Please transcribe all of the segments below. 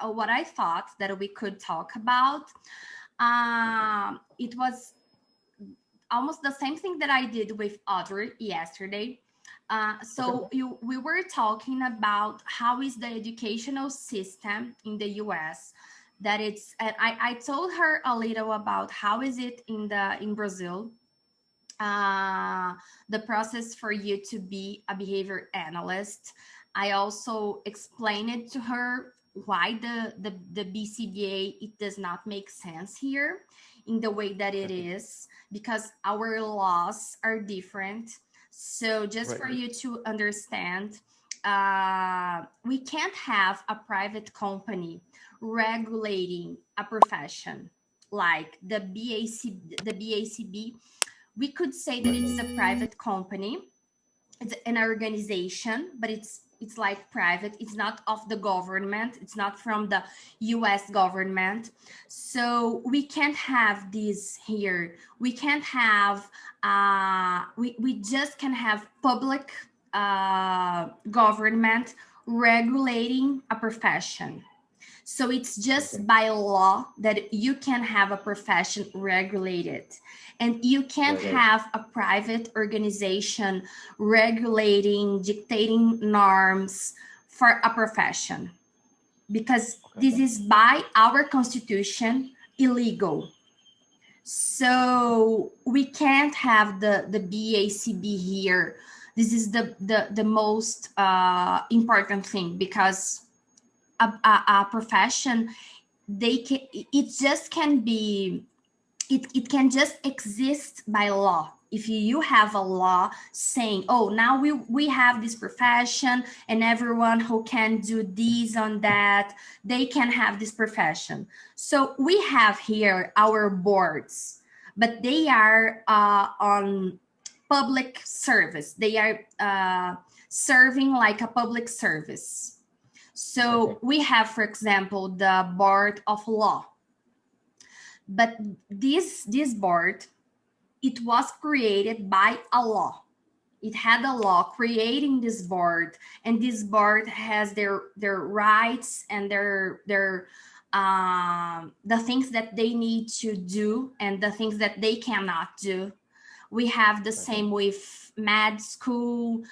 what I thought that we could talk about, it was almost the same thing that I did with Audrey yesterday. We were talking about how is the educational system in the US, that it's, and I told her a little about how is it in Brazil, the process for you to be a behavior analyst. I also explained it to her why the BCBA, it does not make sense here in the way that it is, because our laws are different. So just for you to understand, we can't have a private company regulating a profession like the BACB. We could say that it's a private company, it's an organization, but it's like private. It's not of the government. It's not from the US government. So we can't have this here. We can't have, we just can have public government regulating a profession. So it's just by law that you can have a profession regulated. And you can't have a private organization regulating, dictating norms for a profession, because this is by our constitution illegal. So we can't have the BACB here. This is the most important thing, because a profession, it can just exist by law. If you have a law saying, oh, now we have this profession and everyone who can do this on that, they can have this profession. So we have here our boards, but they are on public service. They are serving like a public service. So we have, for example, the board of law. But this board, it was created by a law. It had a law creating this board, and this board has their rights and their the things that they need to do and the things that they cannot do. We have the same with med school,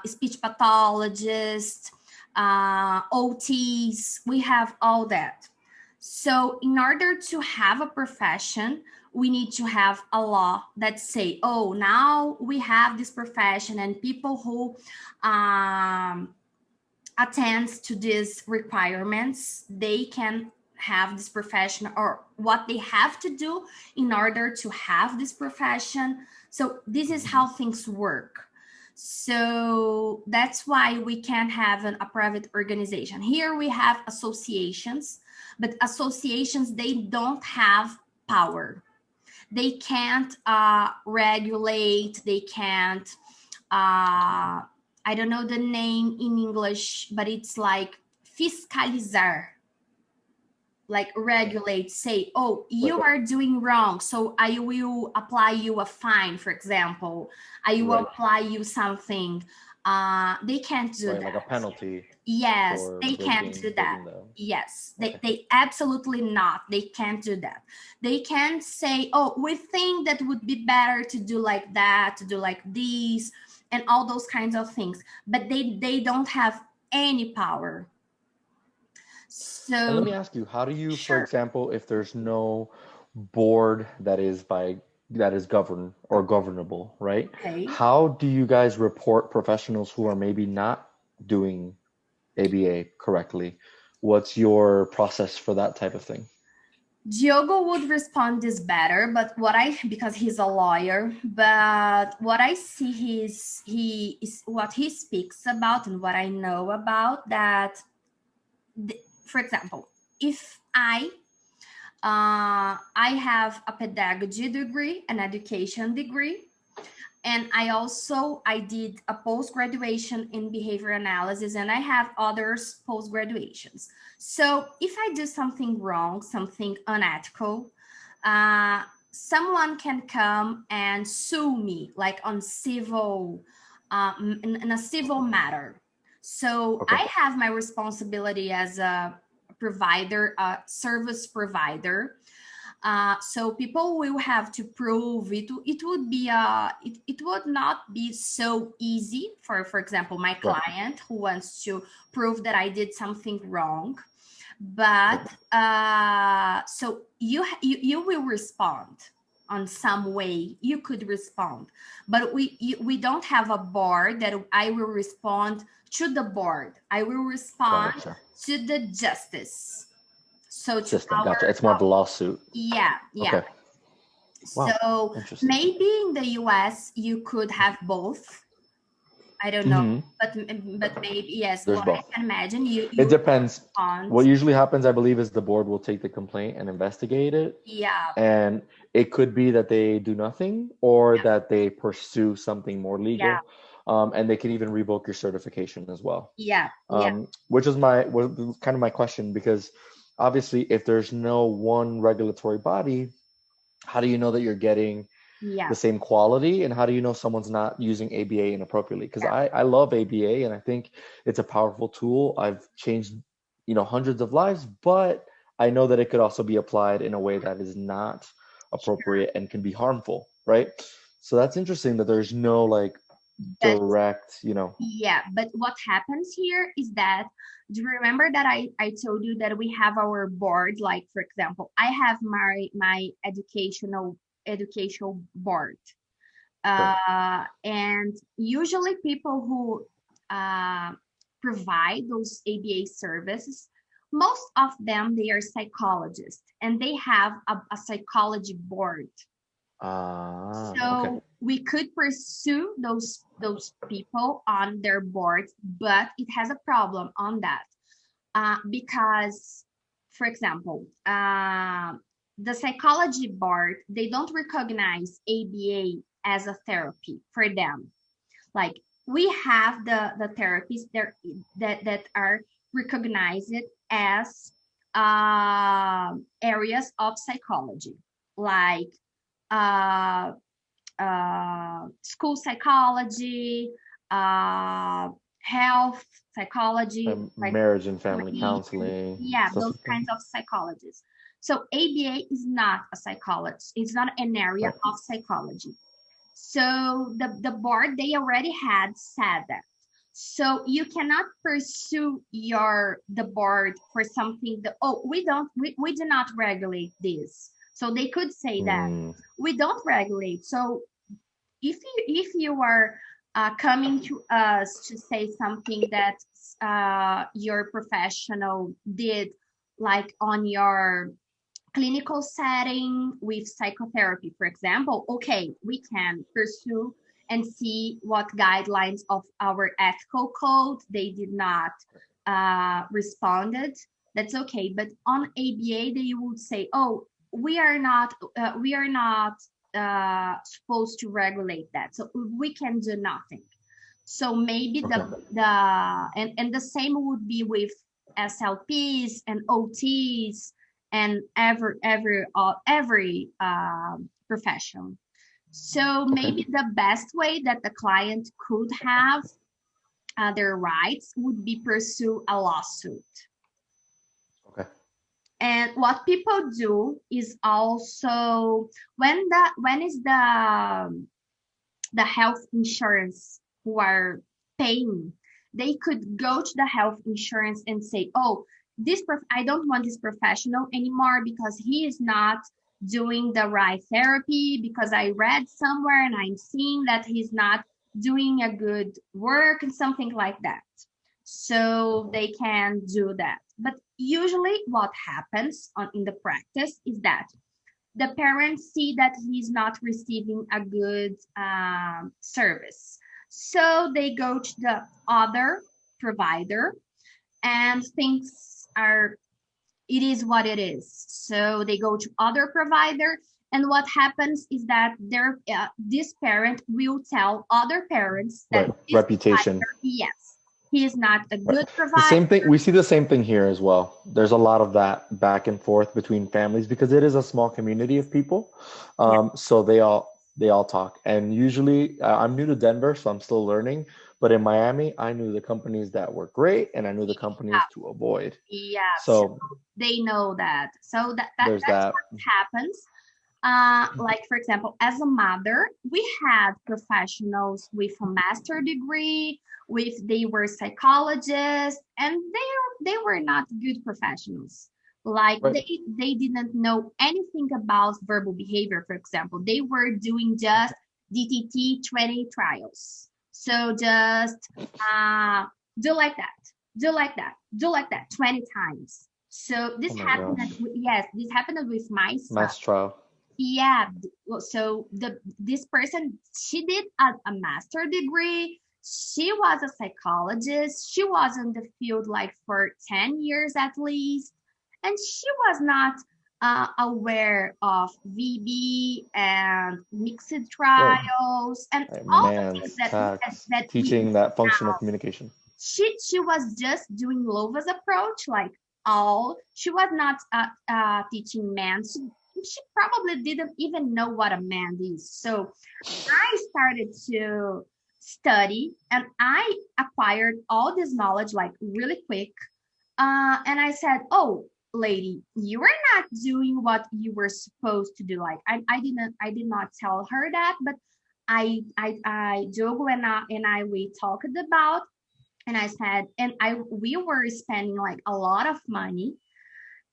speech pathologists, OTs. We have all that. So in order to have a profession, we need to have a law that say, oh, now we have this profession, and people who attend to these requirements, they can have this profession, or what they have to do in order to have this profession. So this is how things work. So that's why we can't have a private organization. Here we have associations, but associations, they don't have power. They can't regulate, they can't, I don't know the name in English, but it's like fiscalizar, like regulate, say, oh, you are doing wrong, so I will apply you a fine, for example. I will apply you something. They can't do that. Like a penalty. Yes, they can't do that. Yes, they absolutely not. They can't do that. They can't say, oh, we think that would be better to do like that, to do like this, and all those kinds of things. But they don't have any power. So and let me ask you, how do you, for example, if there's no board that is governed or governable, right? Okay. How do you guys report professionals who are maybe not doing ABA correctly? What's your process for that type of thing? Diogo would respond this better, but because he's a lawyer, but what I see is what he speaks about and what I know about that. For example, if I have a pedagogy degree, an education degree, and I did a post-graduation in behavior analysis, and I have others post-graduations. So if I do something wrong, something unethical, someone can come and sue me, like on civil, in a civil matter. So I have my responsibility as a provider, a service provider. So people will have to prove it. It would be it would not be so easy for example, my client who wants to prove that I did something wrong. But so you will respond on some way. You could respond, but we don't have a board that I will respond to the board. I will respond to the justice. So to gotcha. It's more of a lawsuit. Yeah. Okay. Wow. So maybe in the US you could have both. I don't know, but maybe yes. There's both. I can imagine it depends. What usually happens, I believe, is the board will take the complaint and investigate it. Yeah. And it could be that they do nothing, or that they pursue something more legal. Yeah. And they can even revoke your certification as well. Yeah. Which is kind of my question, because obviously, if there's no one regulatory body, how do you know that you're getting the same quality, and how do you know someone's not using ABA inappropriately? Because I love ABA, and I think it's a powerful tool. I've changed, hundreds of lives, but I know that it could also be applied in a way that is not appropriate and can be harmful, right? So that's interesting that there's no direct, Yeah, but what happens here is that, do you remember that I told you that we have our board? Like, for example, I have my educational board. And usually people who provide those ABA services, most of them, they are psychologists, and they have a psychology board. So we could pursue those people on their boards, but it has a problem on that, because, for example, the psychology board, they don't recognize ABA as a therapy for them. Like, we have the therapies there that are recognized as areas of psychology, like school psychology, health psychology, marriage and family counseling. Yeah, those kinds of psychologists. So ABA is not a psychologist. It's not an area of psychology. So the board, they already had said that. So you cannot pursue the board for something that, we do not regulate this. So they could say that we don't regulate. So if you are coming to us to say something that your professional did, like on your clinical setting with psychotherapy, for example, okay, we can pursue and see what guidelines of our ethical code they did not responded. That's okay. But on ABA, they would say, we are not supposed to regulate that, so we can do nothing. So maybe the same would be with SLPs and OTs and every profession. So maybe the best way that the client could have their rights would be pursue a lawsuit. And what people do is also, when is the health insurance who are paying, they could go to the health insurance and say, I don't want this professional anymore because he is not doing the right therapy, because I read somewhere and I'm seeing that he's not doing a good work and something like that. So they can do that. But usually what happens in the practice is that the parents see that he's not receiving a good service. So they go to the other provider, and it is what it is. So they go to other provider, and what happens is that this parent will tell other parents that reputation. Yes, he is not a good provider. The same thing. We see the same thing here as well. There's a lot of that back and forth between families because it is a small community of people. So they all talk. And usually, I'm new to Denver, so I'm still learning. But in Miami, I knew the companies that were great, and I knew the companies to avoid. Yeah. So they know that. So there's that's what happens. Like, for example, as a mother, we had professionals with a master degree, they were psychologists, and they were not good professionals. Like, they didn't know anything about verbal behavior, for example. They were doing just DTT 20 trials. So just do like that, do like that, do like that 20 times. So this happened. This happened with my son. Mass trial. Yeah. So this person, she did a master degree. She was a psychologist. She was in the field like for 10 years at least. And she was not aware of VB and mixed trials and all the things that teaching that function of communication. She was just doing Lova's approach, like she was not teaching man. She probably didn't even know what a man is. So I started to study and I acquired all this knowledge like really quick. And I said, oh, lady, you are not doing what you were supposed to do. Like I did not tell her that, but Diogo and I we talked about, and I said, and we were spending like a lot of money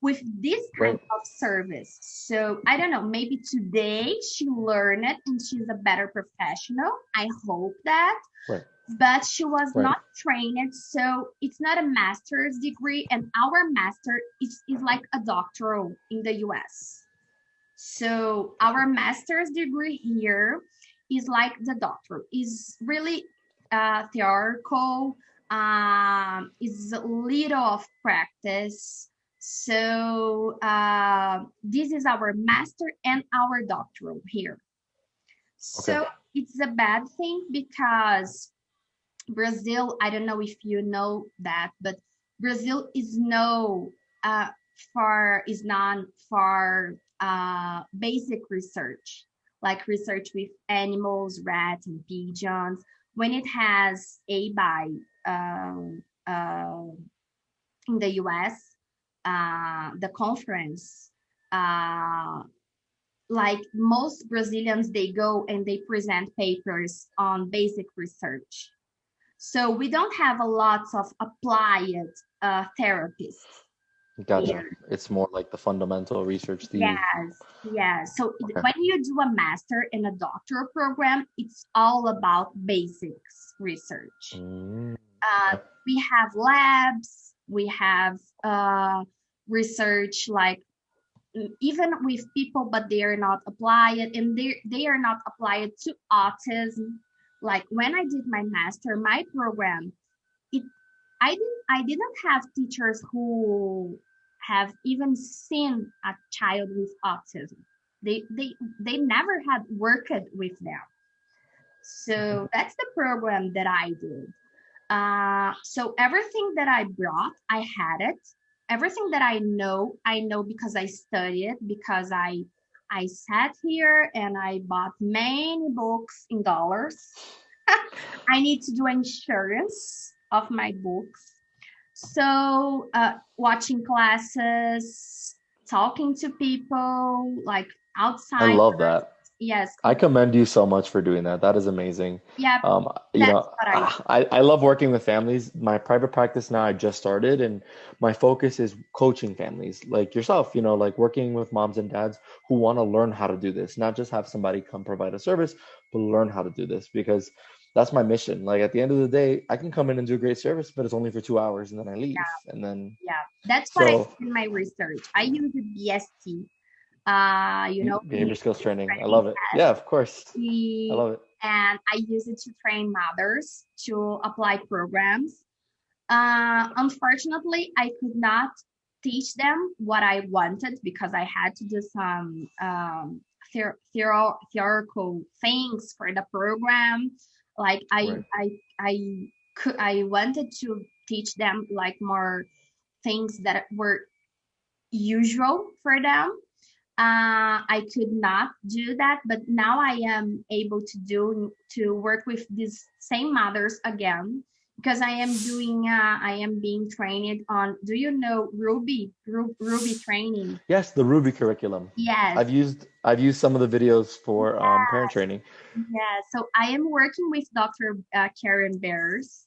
with this kind of service. So I don't know, maybe today she learned it and she's a better professional. I hope that. But she was not trained, so it's not a master's degree, and our master is like a doctoral in the US. So our master's degree here is like the doctoral, is really theoretical, is a little of practice. So this is our master and our doctoral here. So it's a bad thing because Brazil, I don't know if you know that, but Brazil is known for basic research, like research with animals, rats, and pigeons. When it has ABI in the US, the conference, like most Brazilians, they go and they present papers on basic research. So we don't have a lot of applied therapists. Gotcha. Here. It's more like the fundamental research. Yes. So when you do a master and a doctoral program, it's all about basics research. We have labs, we have research like even with people, but they are not applied, and they are not applied to autism. Like when I did my master, my program, I didn't have teachers who have even seen a child with autism. They never had worked with them. So that's the program that I did. So everything that I brought, I had it. Everything that I know because I studied it, because I sat here and I bought many books in dollars. I need to do insurance of my books. So watching classes, talking to people like outside. I love that. Yes. I commend you so much for doing that. That is amazing. Yeah. I love working with families. My private practice now, I just started, and my focus is coaching families like yourself, like working with moms and dads who want to learn how to do this, not just have somebody come provide a service, but learn how to do this, because that's my mission. Like at the end of the day, I can come in and do a great service, but it's only for 2 hours and then I leave. And then that's what I did in my research. I use the BST. Behavior skills training. I love it. Yeah, of course. I love it. And I use it to train mothers to apply programs. Unfortunately, I could not teach them what I wanted because I had to do some theoretical things for the program. Like I wanted to teach them like more things that were usual for them. I could not do that, but now I am able to work with these same mothers again, because I am being trained on, do you know Ruby training? Yes, the Ruby curriculum. Yes. I've used some of the videos for parent training. Yeah, so I am working with Dr. Karen Bears.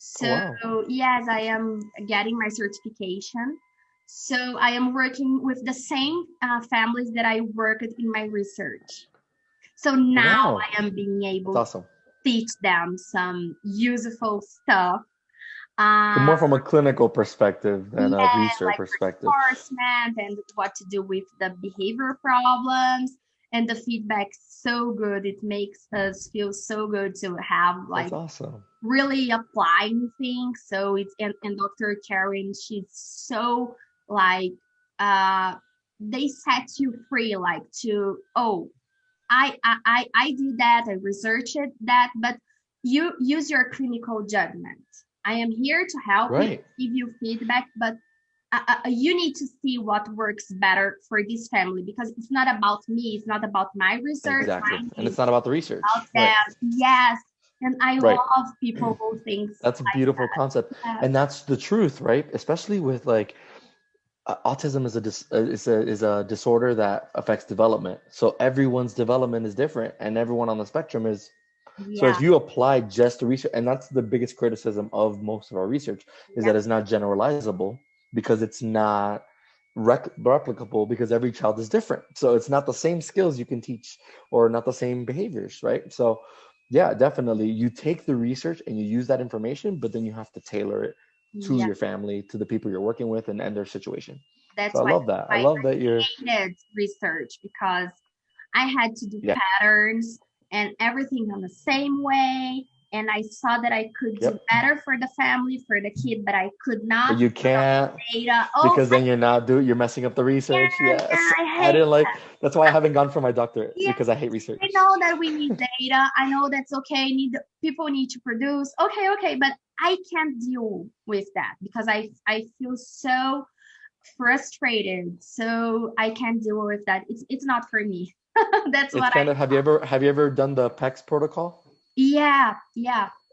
So wow. Yes, I am getting my certification. So I am working with the same families that I worked in my research. So now wow. I am being able That's awesome. to teach them some useful stuff. More from a clinical perspective than a research perspective. Reinforcement and what to do with the behavior problems. And the feedback so good. It makes us feel so good to have That's awesome. Really applying things. So it's and Dr. Karen, she's so they set you free, to I did that, I researched that, but you use your clinical judgment. I am here to help you, give you feedback, but you need to see what works better for this family, because it's not about me, it's not about my research. Exactly. And it's not about the research. Yes. And I love people who think that's a beautiful concept. And that's the truth, right? Especially with autism is a disorder that affects development. So everyone's development is different, and everyone on the spectrum is. So if you apply just the research, and that's the biggest criticism of most of our research, is that it's not generalizable, because it's not replicable, because every child is different. So it's not the same skills you can teach, or not the same behaviors, right? So yeah, definitely. You take the research and you use that information, but then you have to tailor it to your family, to the people you're working with, and their situation. That's so I love that. I love that you're hated research, because I had to do patterns and everything on the same way. And I saw that I could do better for the family, for the kid, but I could not. But you can't, because then you're messing up the research. Yes. I didn't that's why I haven't gone for my doctorate, because I hate research. I know that we need data. I know that's okay. People need to produce. Okay. But I can't deal with that, because I feel so frustrated. So I can't deal with that. It's not for me. That's what have you ever done the PECS protocol? Yeah.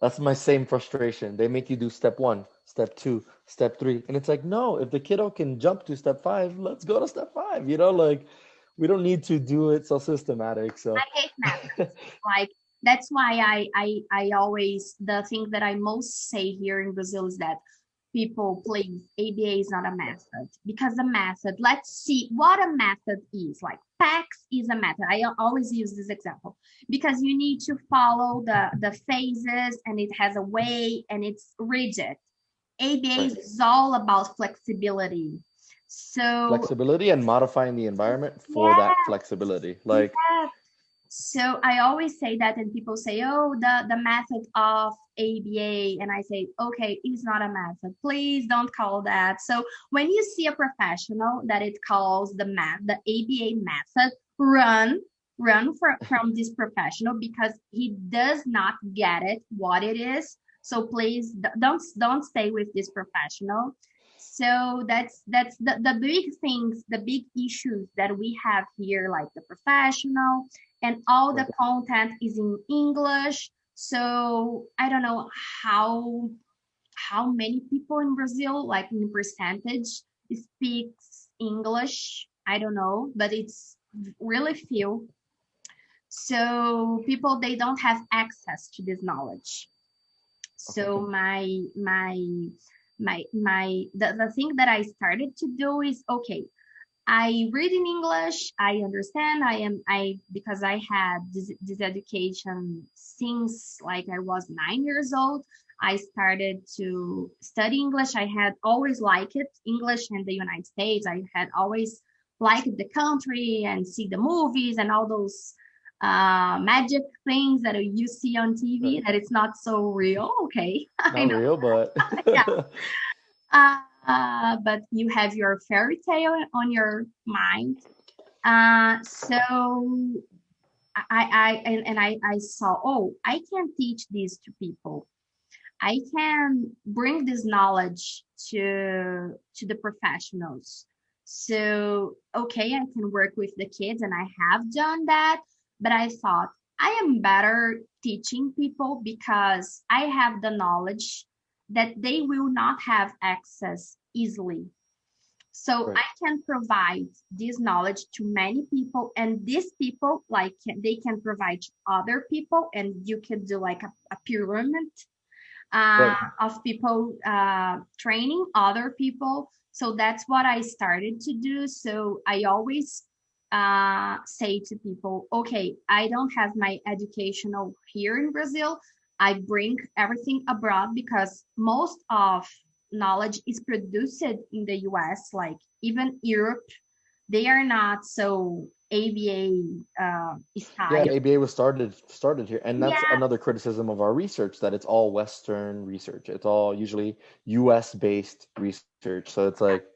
That's my same frustration. They make you do step 1, step 2, step 3. And it's like, no, if the kiddo can jump to step 5, let's go to step 5. We don't need to do it so systematic. So I hate math. That's why I always, the thing that I most say here in Brazil is that people, please, ABA is not a method, because the method, let's see what a method is. PECS is a method. I always use this example, because you need to follow the phases, and it has a way, and it's rigid. ABA is all about flexibility. So flexibility and modifying the environment for that flexibility. So I always say that, and people say, oh, the method of ABA. And I say, okay, it's not a method. Please don't call that. So when you see a professional that it calls the ABA method, run from this professional, because he does not get it, what it is. So please don't stay with this professional. So that's the big things, the big issues that we have here, like the professional, and all the content is in English. So I don't know how many people in Brazil, in percentage, speaks English. I don't know, but it's really few. So people, they don't have access to this knowledge. So the thing that I started to do is, okay, I read in English, I understand, because I had this education since I was 9 years old. I started to study English. I had always liked English in the United States. I had always liked the country and see the movies and all those magic things that you see on TV, that it's not so real. Okay. Not real, but but you have your fairy tale on your mind. So I saw, oh, I can teach this to people. I can bring this knowledge to the professionals. So, okay, I can work with the kids and I have done that, but I thought I am better teaching people because I have the knowledge that they will not have access easily. So Right. I can provide this knowledge to many people, and these people they can provide to other people, and you can do like a pyramid Right. of people training other people. So that's what I started to do. So I always say to people, okay, I don't have my educational here in Brazil. I bring everything abroad because most of knowledge is produced in the US, like even Europe, they are not so ABA Yeah, style. ABA was started here, and that's Yeah, another criticism of our research, that it's all Western research. It's all usually US based research, so it's like it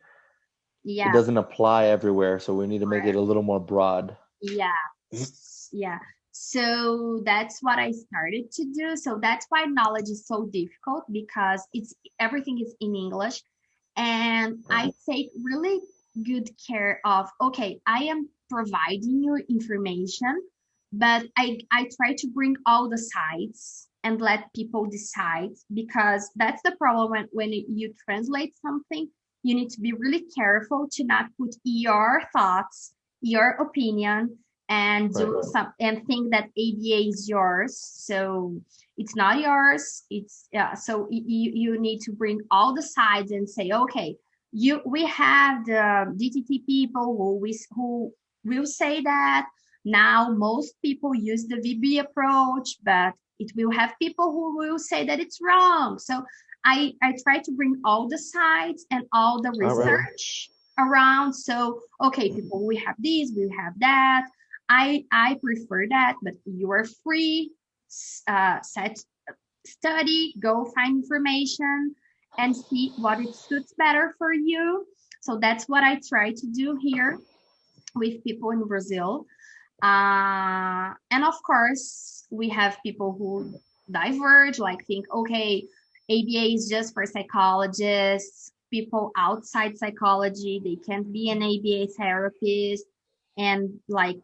yeah, doesn't apply everywhere. So we need to make it a little more broad. yeah, yeah. So that's what I started to do. So that's why knowledge is so difficult because it's everything is in English. And I take really good care of, okay, I am providing you information, but I try to bring all the sides and let people decide, because that's the problem when you translate something. You need to be really careful to not put your thoughts, your opinion, and Right. do some and think that ABA is yours. So it's not yours. It's so you need to bring all the sides and say, okay, we have the DTT people who will say that now most people use the VB approach, but it will have people who will say that it's wrong. So I try to bring all the sides and all the research around. So okay, people, we have this, we have that. I prefer that, but you are free. Study, go find information, and see what it suits better for you. So that's what I try to do here with people in Brazil. And of course, we have people who diverge, like think, okay, ABA is just for psychologists, people outside psychology, they can't be an ABA therapist. And like,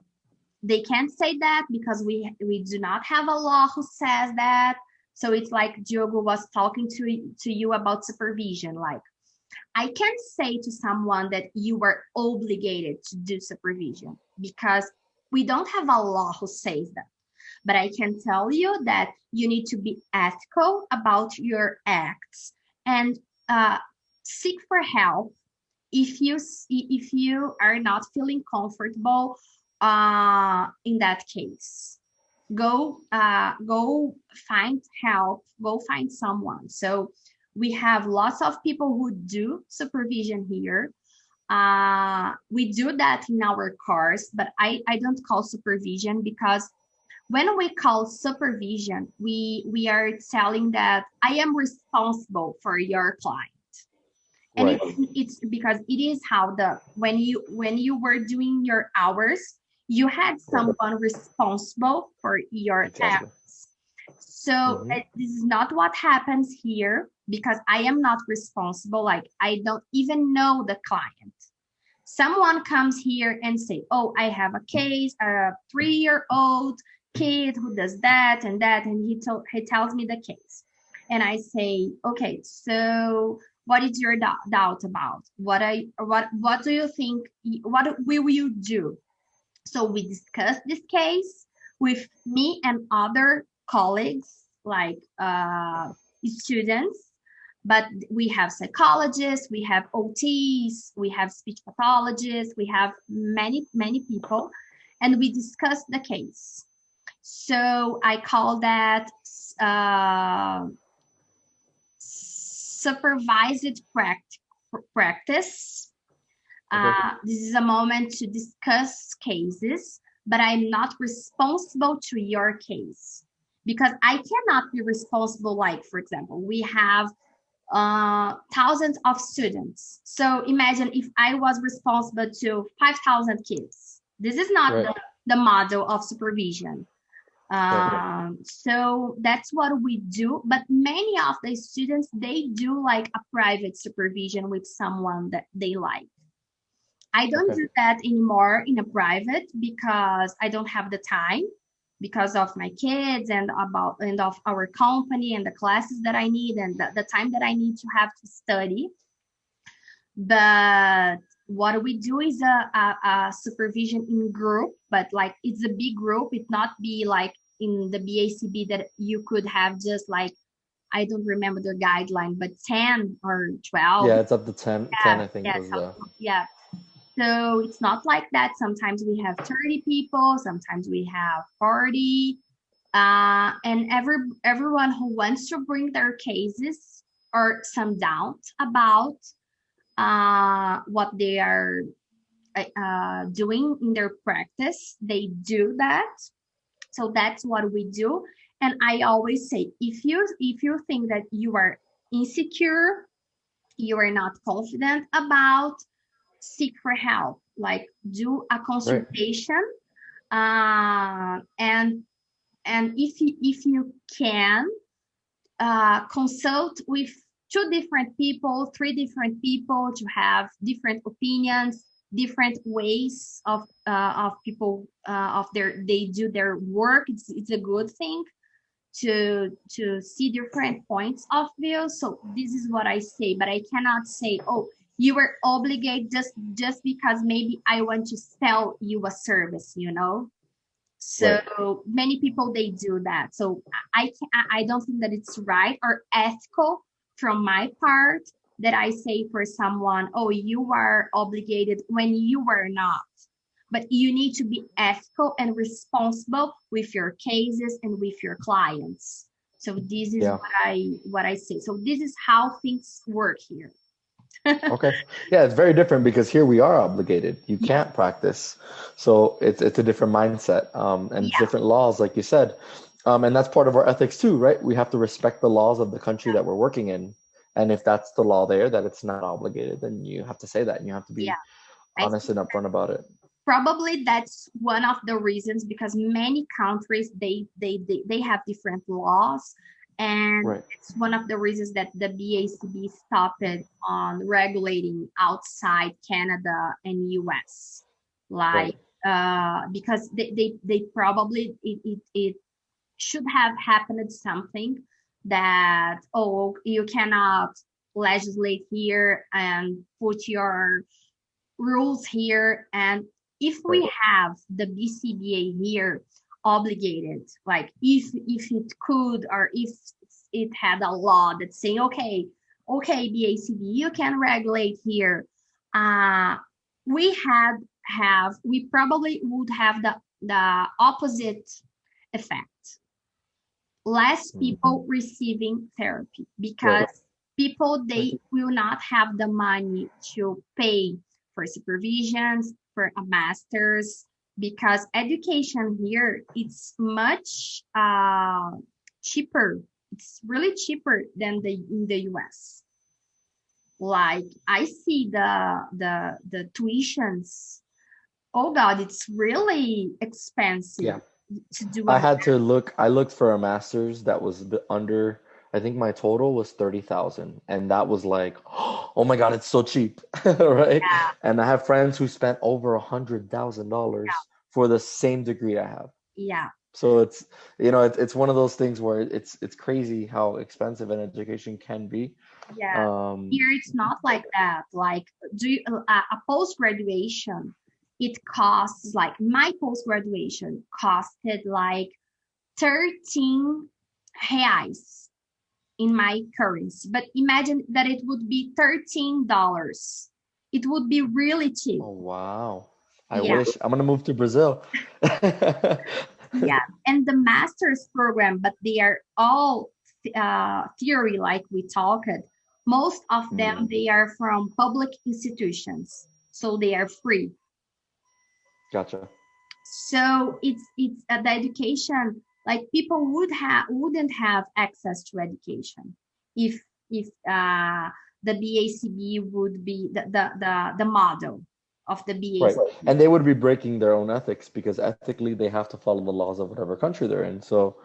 they can't say that because we do not have a law who says that. So it's like Diogo was talking to you about supervision. Like, I can't say to someone that you are obligated to do supervision because we don't have a law who says that. But I can tell you that you need to be ethical about your acts and seek for help if you are not feeling comfortable in that case. Go find help, go find someone. So we have lots of people who do supervision here. We do that in our course, but I don't call supervision, because when we call supervision, we are telling that I am responsible for your client. And Right. it's because it is how when you were doing your hours, you had someone responsible for your tasks. So this is not what happens here, because I am not responsible. Like, I don't even know the client. Someone comes here and say, oh, I have a case, a 3-year-old kid who does that, and he tells me the case. And I say, okay, so what is your doubt about? What do you think? What will you do? So we discussed this case with me and other colleagues, like students, but we have psychologists, we have OTs, we have speech pathologists, we have many people, and we discussed the case. So I call that supervised practice. This is a moment to discuss cases, but I'm not responsible to your case, because I cannot be responsible. Like, for example, we have thousands of students. So imagine if I was responsible to 5,000 kids. This is not the model of supervision. So that's what we do. But many of the students, they do like a private supervision with someone that they like. I don't do that anymore in a private because I don't have the time because of my kids and of our company and the classes that I need and the time that I need to have to study. But what we do is a supervision in group, but like it's a big group. It not be like in the BACB that you could have just like, I don't remember the guideline, but 10 or 12. Yeah, it's up to 10. Yeah, 10, I think was the. Yeah. So it's not like that. Sometimes we have 30 people, sometimes we have 40. And everyone who wants to bring their cases or some doubt about what they are doing in their practice, they do that. So that's what we do. And I always say, if you think that you are insecure, you are not confident about, seek for help, like do a consultation. Right. And if you can consult with 2 different people, 3 different people to have different opinions, different ways of people they do their work. It's a good thing to see different points of view. So this is what I say, but I cannot say, oh, you were obligated just because maybe I want to sell you a service, you know. So right. Many people, they do that. So I don't think that it's right or ethical from my part that I say for someone, oh, you are obligated when you were not. But you need to be ethical and responsible with your cases and with your clients. So this is what I say. So this is how things work here. Okay. Yeah, it's very different because here we are obligated. You can't practice. So it's a different mindset and different laws, like you said. And that's part of our ethics too, right? We have to respect the laws of the country that we're working in. And if that's the law there, that it's not obligated, then you have to say that and you have to be honest and upfront about it. Probably that's one of the reasons, because many countries, they have different laws. And it's one of the reasons that the BACB stopped on regulating outside Canada and US. Like, because they probably, it should have happened something that, oh, you cannot legislate here and put your rules here. And if we have the BCBA here obligated, like if it could, or if it had a law that's saying, okay, BACB, you can regulate here, we probably would have the opposite effect. Less people receiving therapy, because people, they will not have the money to pay for supervisions, for a master's, because education here, it's much cheaper. It's really cheaper than in the US. Like, I see the tuitions. Oh God, it's really expensive. Yeah. To do. I looked for a master's that was under, I think my total was 30,000, and that was like, oh my God, it's so cheap, right? Yeah. And I have friends who spent over $100,000 for the same degree I have. Yeah. So it's, it's one of those things where it's crazy how expensive an education can be. Yeah. Here it's not like that. Like, a post-graduation, it costs, like, my post-graduation costed like 13 reais in my currency. But imagine that it would be $13. It would be really cheap. Oh, wow. I wish. I'm going to move to Brazil. Yeah. And the master's program, but they are all theory, like we talked. Most of them, they are from public institutions. So they are free. Gotcha. So it's the education, like, people wouldn't have access to education if the BACB would be the model of the BACB. Right. And they would be breaking their own ethics, because ethically they have to follow the laws of whatever country they're in. So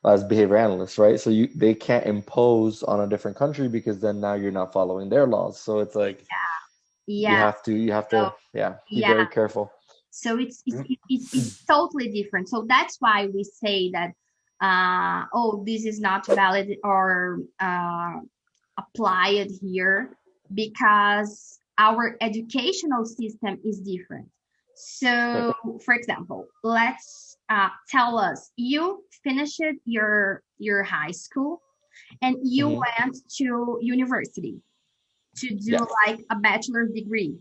as behavior analysts, right? So they can't impose on a different country, because then now you're not following their laws. So it's like, Yeah. You have to, be very careful. So it's totally different. So that's why we say that, this is not valid or applied here, because our educational system is different. So, for example, let's tell us you finished your high school and you went to university to do like a bachelor's degree.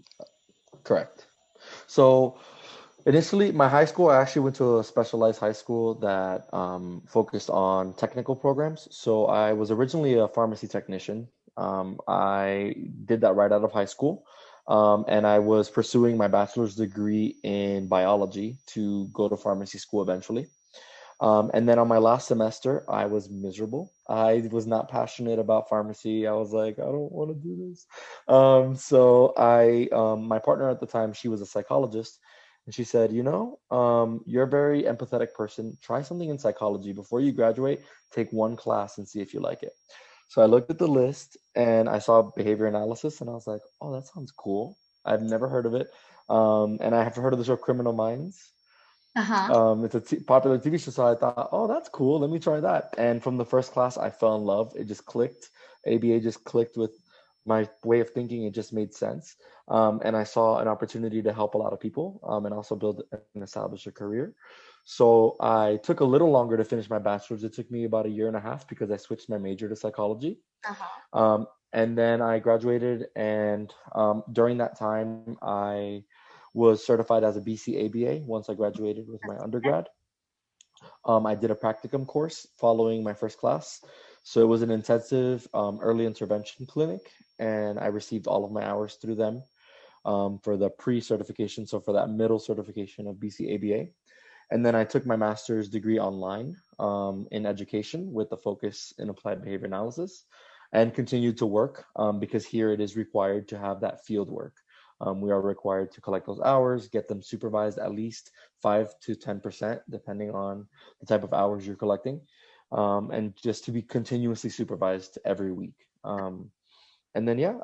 Correct. So initially, my high school, I actually went to a specialized high school that focused on technical programs. So I was originally a pharmacy technician. I did that right out of high school. And I was pursuing my bachelor's degree in biology to go to pharmacy school eventually. And then on my last semester, I was miserable. I was not passionate about pharmacy. I was like, I don't want to do this. So my partner at the time, she was a psychologist. And she said, you're a very empathetic person. Try something in psychology. Before you graduate, take one class and see if you like it. So I looked at the list and I saw behavior analysis and I was like, oh, that sounds cool. I've never heard of it. And I have heard of the show Criminal Minds. It's a popular TV show. So I thought, oh, that's cool. Let me try that. And from the first class, I fell in love. It just clicked. ABA just clicked with my way of thinking. It just made sense. And I saw an opportunity to help a lot of people and also build and establish a career. So I took a little longer to finish my bachelor's. It took me about 1.5 years because I switched my major to psychology. And then I graduated, and during that time, I was certified as a BCABA once I graduated with my undergrad. I did a practicum course following my first class. So it was an intensive early intervention clinic, and I received all of my hours through them for the pre-certification, so for that middle certification of BCABA. And then I took my master's degree online in education with a focus in applied behavior analysis, and continued to work because here it is required to have that field work. We are required to collect those hours, get them supervised at least 5 to 10%, depending on the type of hours you're collecting, and just to be continuously supervised every week. And then,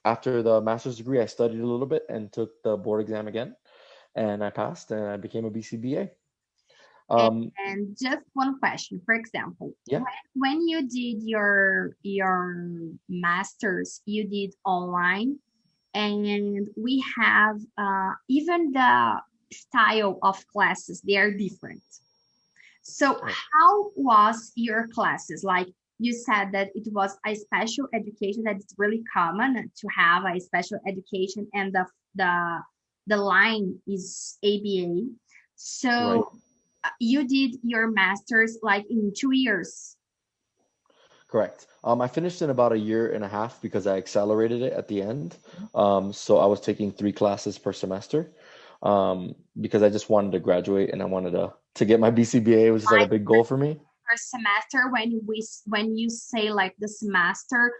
after the master's degree, I studied a little bit and took the board exam again, and I passed and I became a BCBA. And just one question, for example, when you did your master's, you did online, and we have even the style of classes, they are different. So how was your classes? Like you said that it was a special education, that it's really common to have a special education, and the line is ABA. So you did your master's like in 2 years. Correct. I finished in about 1.5 years because I accelerated it at the end. So I was taking 3 classes per semester because I just wanted to graduate and I wanted to get my BCBA, which is like a big goal for me. Per semester, when you say like the semester,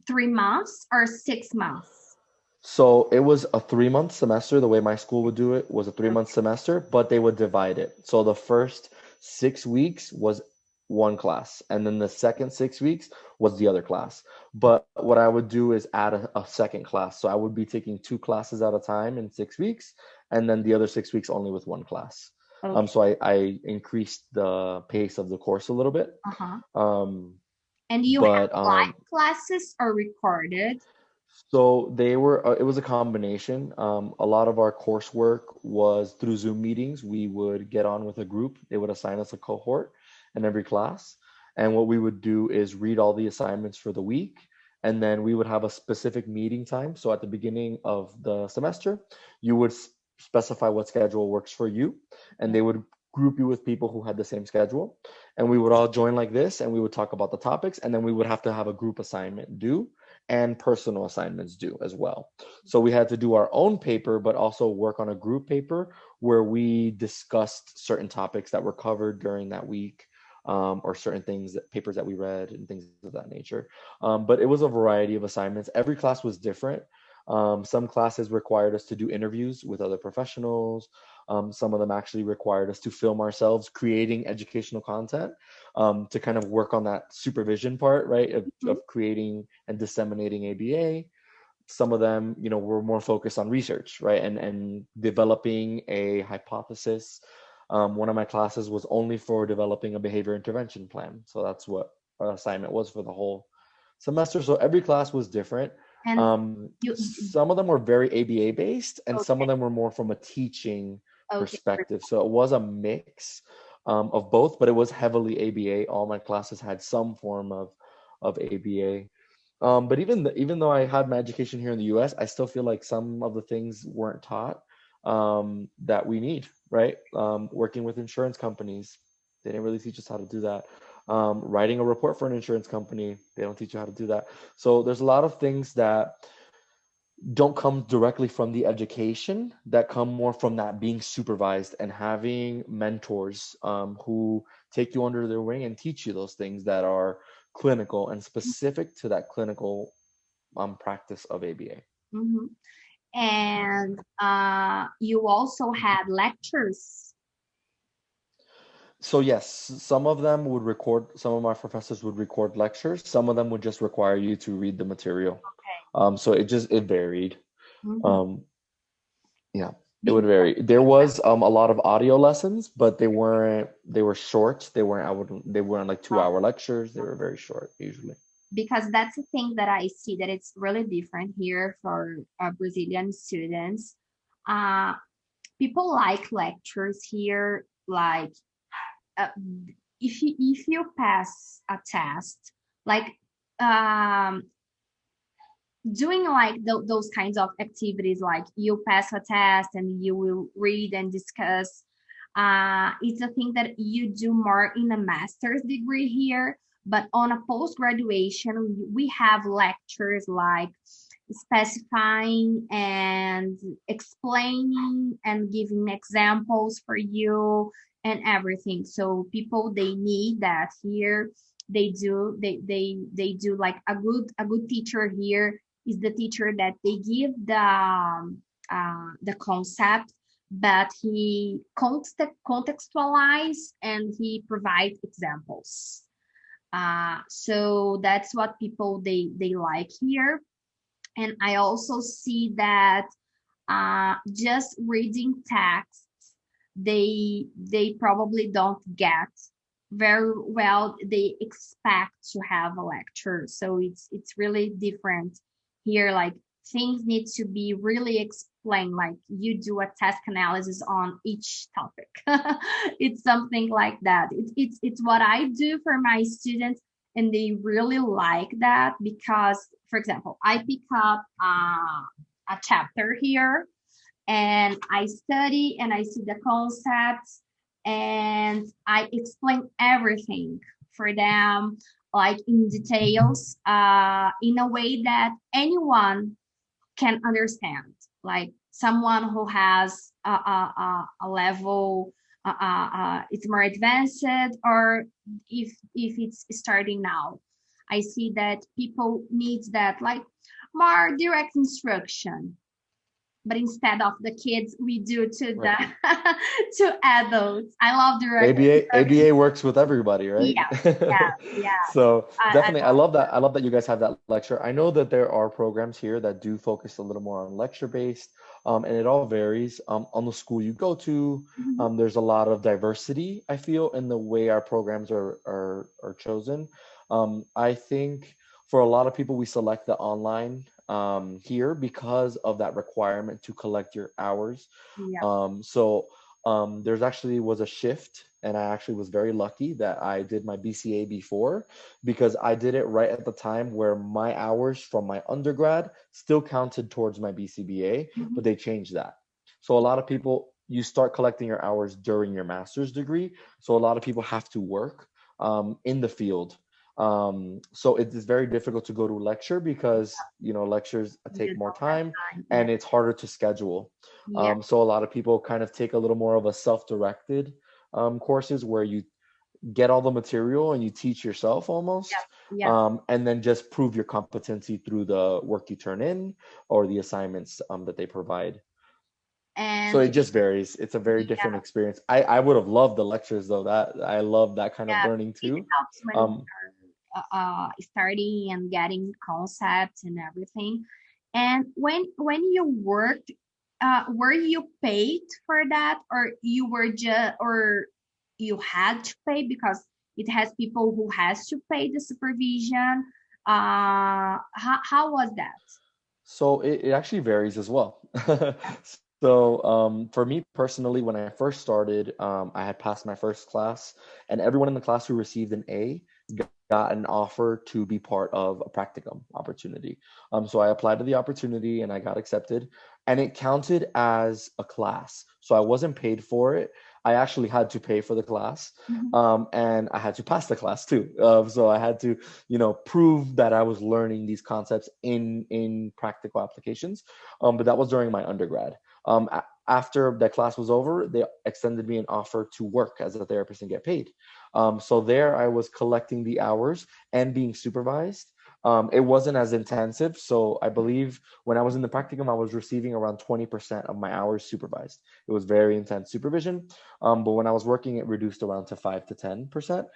3 months or 6 months? So it was a 3-month semester. The way my school would do it was a 3-month semester, but they would divide it. So the first 6 weeks was one class, and then the second 6 weeks was the other class. But what I would do is add a second class. So I would be taking 2 classes at a time in 6 weeks, and then the other 6 weeks only with 1 class. So I increased the pace of the course a little bit. And you have live classes or recorded? So they were, it was a combination. A lot of our coursework was through Zoom meetings. We would get on with a group. They would assign us a cohort in every class. And what we would do is read all the assignments for the week. And then we would have a specific meeting time. So at the beginning of the semester, you would specify what schedule works for you. And they would group you with people who had the same schedule. And we would all join like this, and we would talk about the topics. And then we would have to have a group assignment due and personal assignments due as well. So we had to do our own paper, but also work on a group paper where we discussed certain topics that were covered during that week, or certain things, papers that we read and things of that nature. But it was a variety of assignments. Every class was different. Some classes required us to do interviews with other professionals. Some of them actually required us to film ourselves creating educational content, to kind of work on that supervision part, right, of creating and disseminating ABA. some of them, were more focused on research, right? And developing a hypothesis. One of my classes was only for developing a behavior intervention plan. So that's what our assignment was for the whole semester. So every class was different. And some of them were very ABA based, and some of them were more from a teaching perspective. So it was a mix of both, but it was heavily ABA. All my classes had some form of ABA. But even though I had my education here in the US, I still feel like some of the things weren't taught that we need, right? Working with insurance companies, they didn't really teach us how to do that. Writing a report for an insurance company, they don't teach you how to do that. So there's a lot of things that don't come directly from the education, that come more from that being supervised and having mentors who take you under their wing and teach you those things that are clinical and specific to that clinical practice of ABA. Mm-hmm. And you also had lectures. So yes, some of them would record, some of my professors would record lectures. Some of them would just require you to read the material. Okay. So it varied. Mm-hmm. Yeah, it would vary. There was a lot of audio lessons, but they were short. They weren't like 2-hour lectures. They were very short usually. Because that's the thing that I see, that it's really different here for Brazilian students. People like lectures here, like if you pass a test, like doing like those kinds of activities, like you pass a test and you will read and discuss. It's a thing that you do more in a master's degree here. But on a post-graduation, we have lectures like specifying and explaining and giving examples for you and everything. So people, they need that here. They do like a good teacher here is the teacher that they give the concept, but he contextualize and he provides examples. So that's what people they like here. And I also see that just reading texts, they probably don't get very well. They expect to have a lecture. So it's really different here. Like things need to be really explained, like you do a task analysis on each topic. It's something like that. It's what I do for my students, and they really like that because, for example, I pick up a chapter here and I study and I see the concepts and I explain everything for them, like in details, in a way that anyone can understand, like someone who has a level, it's more advanced, or if it's starting now. I see that people need that, like more direct instruction. But instead of the kids, we do to the to adults. I love direct ABA works with everybody, right? Yeah. So definitely, I love that. I love that you guys have that lecture. I know that there are programs here that do focus a little more on lecture based, and it all varies on the school you go to. Mm-hmm. There's a lot of diversity, I feel, in the way our programs are chosen. I think for a lot of people, we select the online here because of that requirement to collect your hours. So there's actually was a shift, and I actually was very lucky that I did my BCA before, because I did it right at the time where my hours from my undergrad still counted towards my BCBA, but they changed that. So a lot of people, you start collecting your hours during your master's degree. So a lot of people have to work in the field. So it is very difficult to go to a lecture because, lectures take more time and it's harder to schedule. So a lot of people kind of take a little more of a self-directed courses where you get all the material and you teach yourself almost, and then just prove your competency through the work you turn in or the assignments that they provide. And so it just varies. It's a very different experience. I would have loved the lectures though. That I love that kind of learning too. Starting and getting concepts and everything. And when you worked, were you paid for that, or you were just, or you had to pay because it has people who has to pay the supervision? How was that? So it actually varies as well. So for me personally, when I first started, I had passed my first class, and everyone in the class who received an A got an offer to be part of a practicum opportunity. So I applied to the opportunity and I got accepted, and it counted as a class. So I wasn't paid for it. I actually had to pay for the class, and I had to pass the class too. So I had to, prove that I was learning these concepts in practical applications. But that was during my undergrad. After that class was over, they extended me an offer to work as a therapist and get paid. So there I was collecting the hours and being supervised. It wasn't as intensive. So I believe when I was in the practicum, I was receiving around 20% of my hours supervised. It was very intense supervision. But when I was working, it reduced around to 5 to 10%.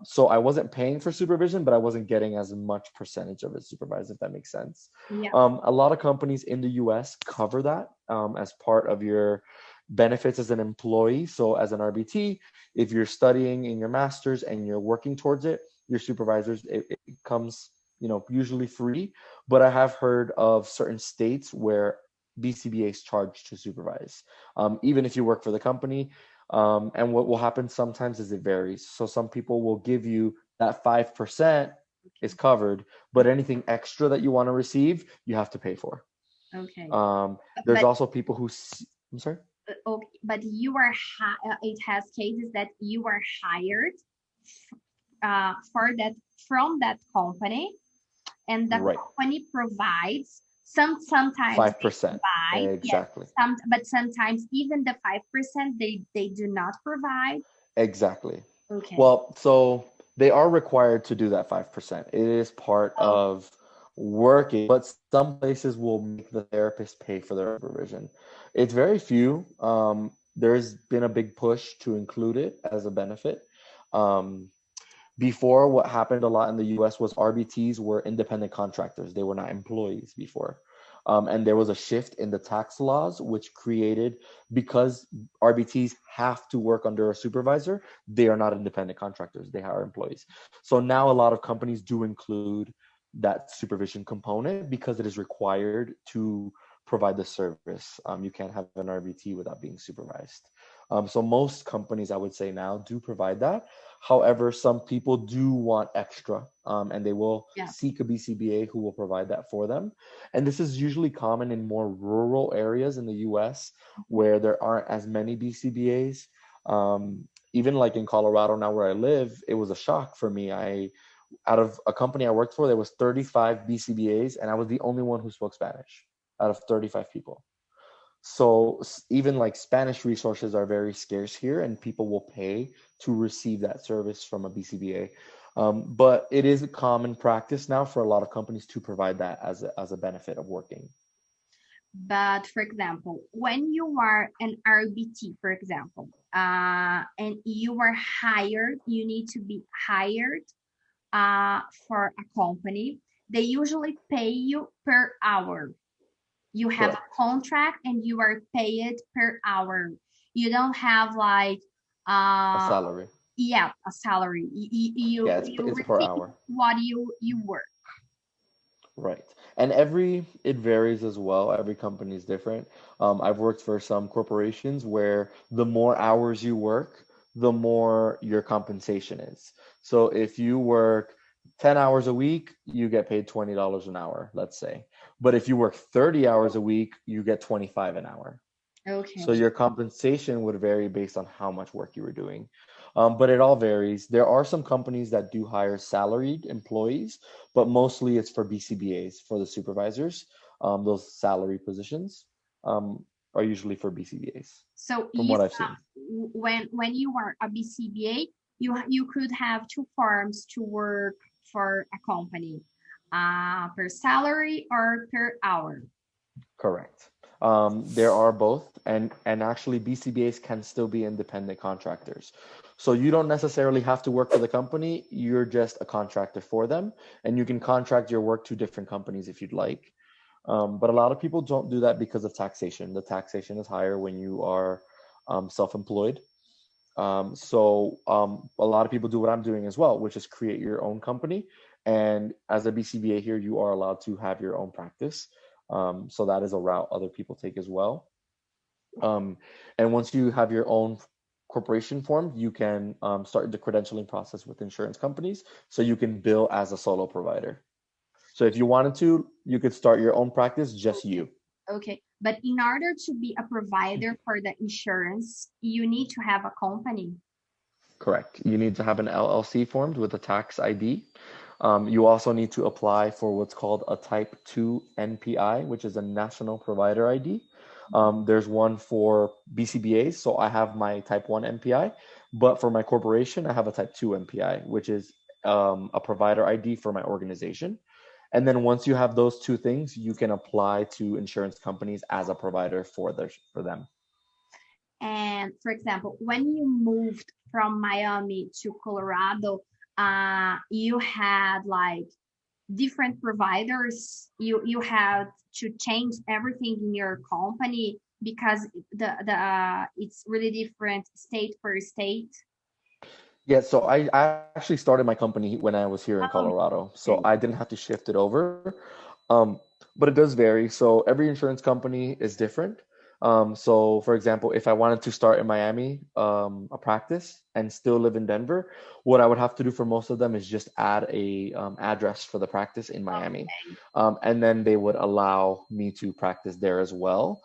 So I wasn't paying for supervision, but I wasn't getting as much percentage of it supervised, if that makes sense. Yeah. A lot of companies in the US cover that as part of your benefits as an employee. So as an RBT, if you're studying in your master's and you're working towards it, your supervisors, it comes, usually free. But I have heard of certain states where BCBAs charge to supervise, even if you work for the company. And what will happen sometimes is it varies. So some people will give you that 5% is covered, but anything extra that you want to receive, you have to pay for. Okay. There's also people who, I'm sorry? Okay, but you are, it has cases that you are hired from that company, and the company provides sometimes 5%. Exactly. Yes, but sometimes even the 5% they do not provide. Exactly. Okay. Well, so they are required to do that 5%. It is part of working, but some places will make the therapist pay for their supervision. It's very few. There's been a big push to include it as a benefit. Before, what happened a lot in the US was RBTs were independent contractors. They were not employees before. And there was a shift in the tax laws, which created, because RBTs have to work under a supervisor, they are not independent contractors, they are employees. So now a lot of companies do include that supervision component because it is required to provide the service. You can't have an RBT without being supervised. So most companies, I would say now, do provide that. However, some people do want extra, and they will seek a BCBA who will provide that for them. And this is usually common in more rural areas in the US where there aren't as many BCBAs. Even like in Colorado now where I live, it was a shock for me. Out of a company I worked for, there was 35 BCBAs, and I was the only one who spoke Spanish out of 35 people. So even like Spanish resources are very scarce here, and people will pay to receive that service from a BCBA. But it is a common practice now for a lot of companies to provide that as a benefit of working. But for example, when you are an RBT, for example, and you are hired, you need to be hired for a company, they usually pay you per hour. You have a contract and you are paid per hour. You don't have like a salary. Yeah, a salary. It's per hour. What you work. Right. And it varies as well. Every company is different. I've worked for some corporations where the more hours you work, the more your compensation is. So if you work 10 hours a week, you get paid $20 an hour, let's say. But if you work 30 hours a week, you get 25 an hour. Okay. So your compensation would vary based on how much work you were doing. But it all varies. There are some companies that do hire salaried employees, but mostly it's for BCBAs, for the supervisors. Those salary positions are usually for BCBAs. So from what I've seen. When you are a BCBA, you could have two forms to work for a company, per salary or per hour. Correct. There are both, and actually BCBAs can still be independent contractors. So you don't necessarily have to work for the company, you're just a contractor for them, and you can contract your work to different companies if you'd like. But a lot of people don't do that because of taxation. The taxation is higher when you are self-employed. A lot of people do what I'm doing as well, which is create your own company. And as a BCBA here, you are allowed to have your own practice. So that is a route other people take as well. And once you have your own corporation formed, you can start the credentialing process with insurance companies, so you can bill as a solo provider. So if you wanted to, you could start your own practice, just you. Okay, but in order to be a provider for the insurance, you need to have a company. Correct. You need to have an LLC formed with a tax ID. You also need to apply for what's called a Type 2 NPI, which is a National Provider ID. There's one for BCBAs, so I have my Type 1 NPI, but for my corporation, I have a Type 2 NPI, which is a provider ID for my organization. And then once you have those two things, you can apply to insurance companies as a provider for them. And for example, when you moved from Miami to Colorado, you had like different providers. You had to change everything in your company because it's really different state per state. Yeah, so I actually started my company when I was here in Colorado, so I didn't have to shift it over. But it does vary. So every insurance company is different. So for example, if I wanted to start in Miami, a practice and still live in Denver, what I would have to do for most of them is just add a address for the practice in Miami. And then they would allow me to practice there as well,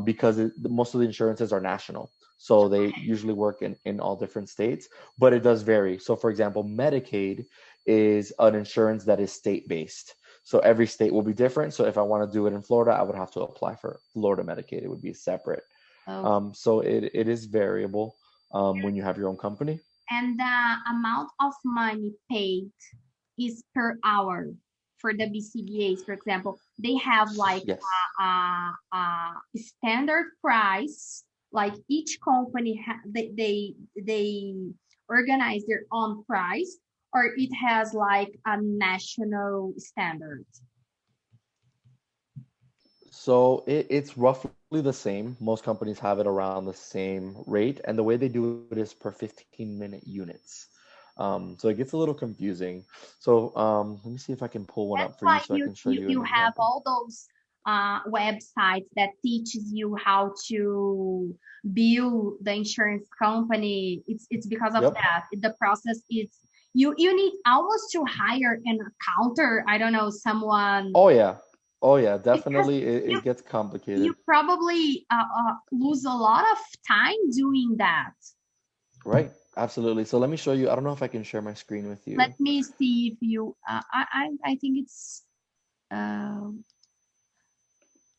because most of the insurances are national. So they usually work in all different states, but it does vary. So for example, Medicaid is an insurance that is state-based. So every state will be different. So if I want to do it in Florida, I would have to apply for Florida Medicaid. It would be separate. So it is variable when you have your own company. And the amount of money paid is per hour for the BCBAs, for example. They have like a standard price. Like each company, they organize their own price, or it has like a national standard? So it's roughly the same. Most companies have it around the same rate. And the way they do it is per 15-minute units. So it gets a little confusing. So let me see if I can pull one up for you so I can show you. You have all those websites that teaches you how to bill the insurance company. It's because of that. The process is you need almost to hire an accountant. I don't know, someone. Oh yeah, definitely. It gets complicated. You probably lose a lot of time doing that. Right, absolutely. So let me show you. I don't know if I can share my screen with you. Let me see if you. I think it's.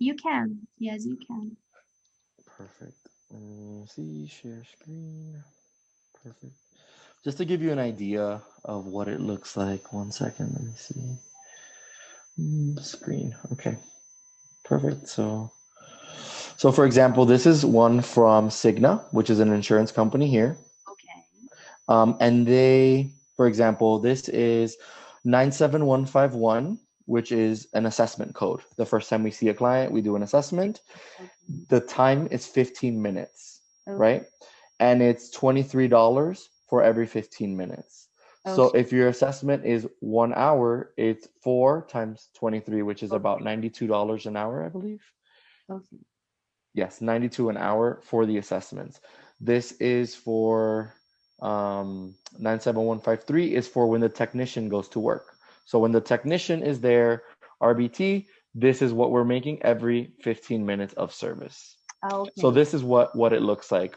You can. Yes, you can. Perfect. See, share screen. Perfect. Just to give you an idea of what it looks like. 1 second. Let me see. Screen. Okay. Perfect. So for example, this is one from Cigna, which is an insurance company here. Okay. And they, for example, this is 97151, which is an assessment code. The first time we see a client, we do an assessment. Okay. The time is 15 minutes, right? And it's $23 for every 15 minutes. Okay. So if your assessment is 1 hour, it's 4 times 23, which is about $92 an hour, I believe. Okay. Yes, 92 an hour for the assessments. This is for 97153 is for when the technician goes to work. So when the technician is there, RBT, this is what we're making every 15 minutes of service. Okay. So this is what it looks like.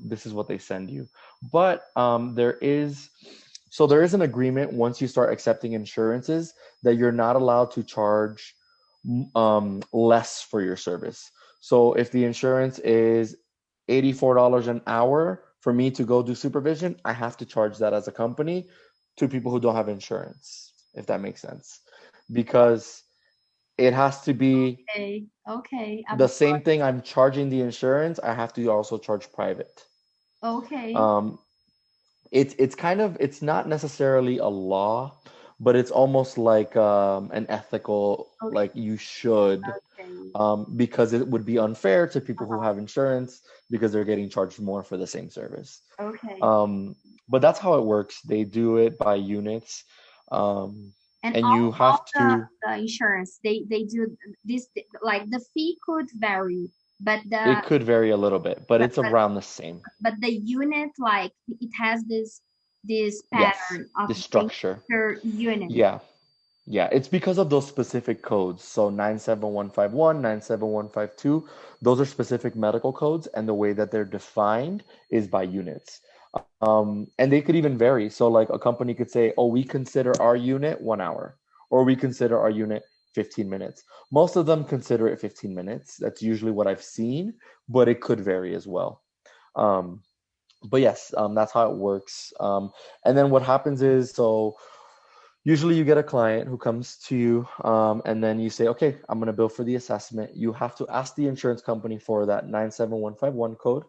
This is what they send you. But there is an agreement once you start accepting insurances that you're not allowed to charge less for your service. So if the insurance is $84 an hour for me to go do supervision, I have to charge that as a company to people who don't have insurance, if that makes sense. Because it has to be the same thing I'm charging the insurance, I have to also charge private. Okay. It's not necessarily a law, but it's almost like an ethical, like you should, because it would be unfair to people who have insurance because they're getting charged more for the same service. But that's how it works. They do it by units. And you have to the insurance, they do this, like the fee could vary, but it could vary a little bit, but it's around the same. But the unit, like it has this pattern of the structure unit. Yeah, it's because of those specific codes. So 97151, 97152, those are specific medical codes, and the way that they're defined is by units. And they could even vary. So like a company could say, oh, we consider our unit 1 hour, or we consider our unit 15 minutes. Most of them consider it 15 minutes. That's usually what I've seen, but it could vary as well. But yes, that's how it works. And then what happens is, so usually you get a client who comes to you, and then you say, okay, I'm going to bill for the assessment. You have to ask the insurance company for that 97151 code.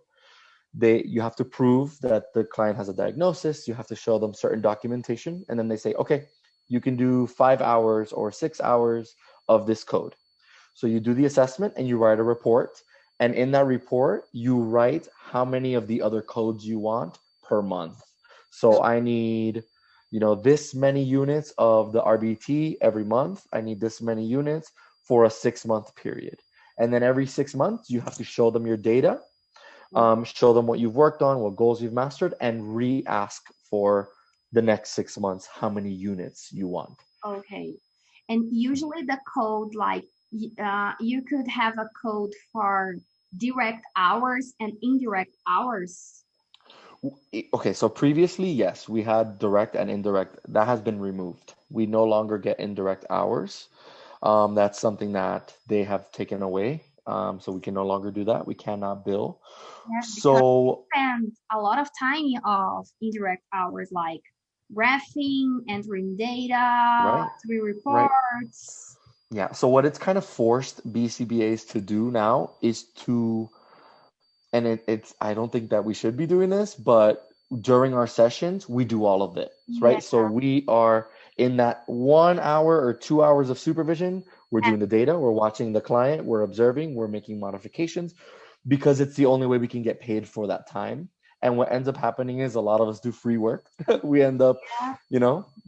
You have to prove that the client has a diagnosis. You have to show them certain documentation. And then they say, okay, you can do 5 hours or 6 hours of this code. So you do the assessment and you write a report. And in that report, you write how many of the other codes you want per month. So I need, this many units of the RBT every month. I need this many units for a 6-month period. And then every 6 months, you have to show them your data, show them what you've worked on, what goals you've mastered, and re-ask for the next 6 months how many units you want. Okay. And usually the code, like you could have a code for direct hours and indirect hours. Okay, so previously, yes, we had direct and indirect. That has been removed. We no longer get indirect hours. That's something that they have taken away. So we can no longer do that. We cannot bill. Yeah, so we spend a lot of time of indirect hours, like graphing, entering data, doing reports. Yeah. So what it's kind of forced BCBAs to do now is to, and it's I don't think that we should be doing this, but during our sessions, we do all of it, right? So we are in that 1 hour or 2 hours of supervision. We're doing the data, we're watching the client, we're observing, we're making modifications, because it's the only way we can get paid for that time. And what ends up happening is a lot of us do free work. We end up,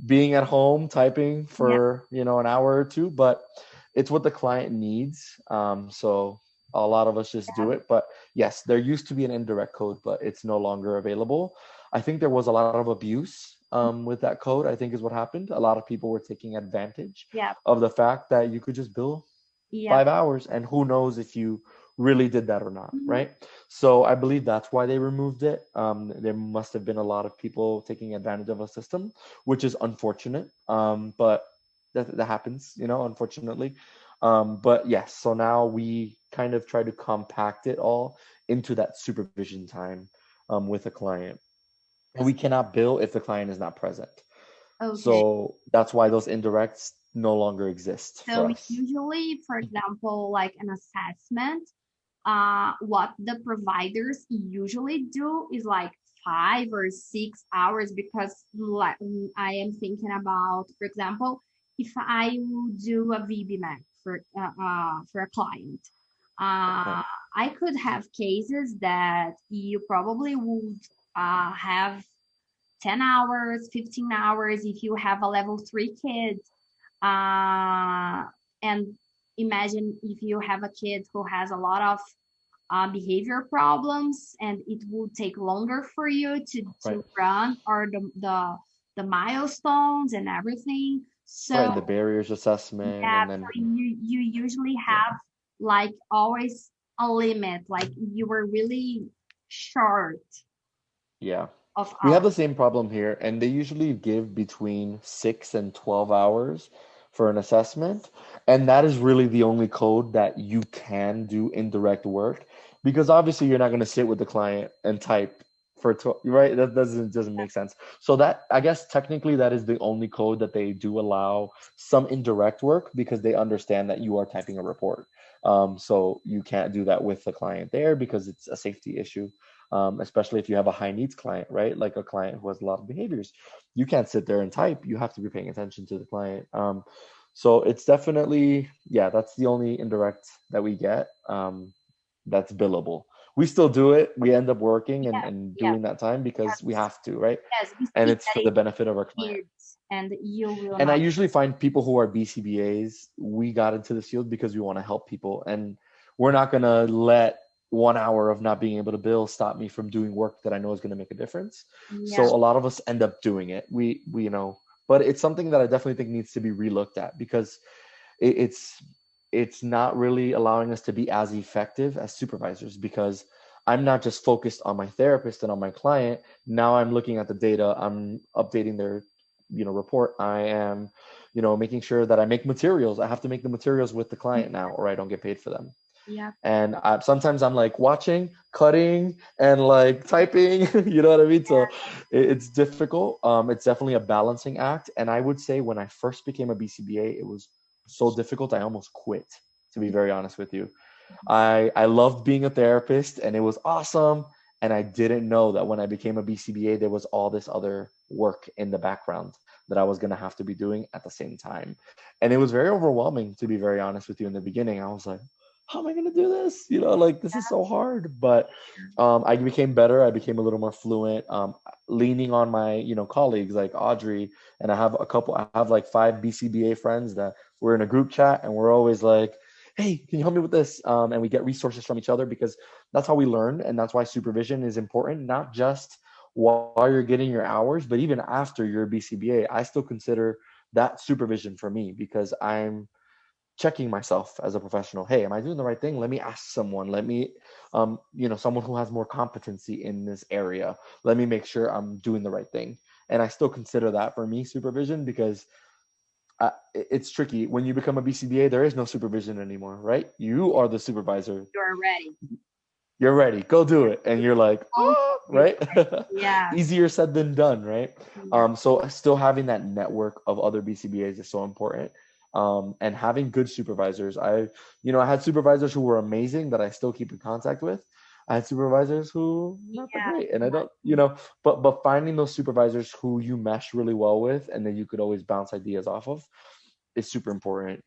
being at home typing for, an hour or two, but it's what the client needs. So a lot of us just do it. But yes, there used to be an indirect code, but it's no longer available. I think there was a lot of abuse with that code, I think is what happened. A lot of people were taking advantage of the fact that you could just bill 5 hours, and who knows if you really did that or not, right? So I believe that's why they removed it. There must have been a lot of people taking advantage of a system, which is unfortunate, but that happens, unfortunately. But yes, so now we kind of try to compact it all into that supervision time with a client. And we cannot bill if the client is not present. Okay. So that's why those indirects no longer exist. So usually, for example, like an assessment, what the providers usually do is like 5 or 6 hours, because like I am thinking about, for example, if I would do a VBMAC for a client, I could have cases that you probably would have 10 hours, 15 hours if you have a level 3 kid. And imagine if you have a kid who has a lot of behavior problems, and it would take longer for you to run or the milestones and everything. So the barriers assessment. And then, so you usually have like always a limit, like you were really short. We have the same problem here, and they usually give between 6 and 12 hours for an assessment, and that is really the only code that you can do indirect work, because obviously you're not going to sit with the client and type for 12, right? That doesn't make sense. So that, I guess technically that is the only code that they do allow some indirect work, because they understand that you are typing a report. So you can't do that with the client there because it's a safety issue. especially if you have a high needs client, right? Like a client who has a lot of behaviors. You can't sit there and type. You have to be paying attention to the client. So it's definitely, yeah, that's the only indirect that we get that's billable. We still do it. We end up working and doing that time because we have to, right? Yes, we And see it's that for the benefit of our client. And you will And not. I usually find people who are BCBAs, we got into this field because we want to help people. And we're not going to let 1 hour of not being able to bill stop me from doing work that I know is going to make a difference. So a lot of us end up doing it. We you know, but it's something that I definitely think needs to be relooked at because it's not really allowing us to be as effective as supervisors, because I'm not just focused on my therapist and on my client. Now I'm looking at the data, I'm updating their report. I am making sure that I make materials. I have to make the materials with the client now, or I don't get paid for them. Yeah. And sometimes I'm like watching, cutting, and like typing, you know what I mean? So it's difficult. It's definitely a balancing act. And I would say when I first became a BCBA, it was so difficult, I almost quit, to be very honest with you. I loved being a therapist and it was awesome. And I didn't know that when I became a BCBA, there was all this other work in the background that I was going to have to be doing at the same time. And it was very overwhelming, to be very honest with you. In the beginning, I was like, how am I going to do this? Like, this is so hard. But I became better. I became a little more fluent, leaning on my, colleagues like Audrey. And I have like 5 BCBA friends that we're in a group chat, and we're always like, hey, can you help me with this? And we get resources from each other, because that's how we learn. And that's why supervision is important, not just while you're getting your hours, but even after you're a BCBA. I still consider that supervision for me, because I'm checking myself as a professional. Hey, am I doing the right thing? Let me ask someone. Let me, someone who has more competency in this area. Let me make sure I'm doing the right thing. And I still consider that for me supervision, because it's tricky. When you become a BCBA, there is no supervision anymore, right? You are the supervisor. You're ready. You're ready. Go do it. And you're like, oh, right? Yeah. Easier said than done, right? Yeah. So still having that network of other BCBAs is so important. And having good supervisors. I had supervisors who were amazing that I still keep in contact with. I had supervisors who not that great, and I don't, but finding those supervisors who you mesh really well with, and then you could always bounce ideas off of, is super important.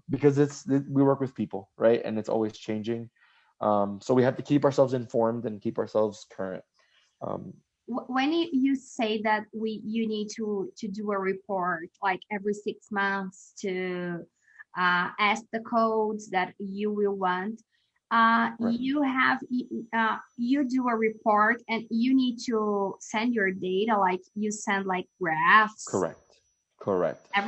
Because we work with people, right, and it's always changing. So we have to keep ourselves informed and keep ourselves current. When you say that you need to do a report like every 6 months to ask the codes that you will want, right. You do a report and you need to send your data, like you send like graphs. Correct.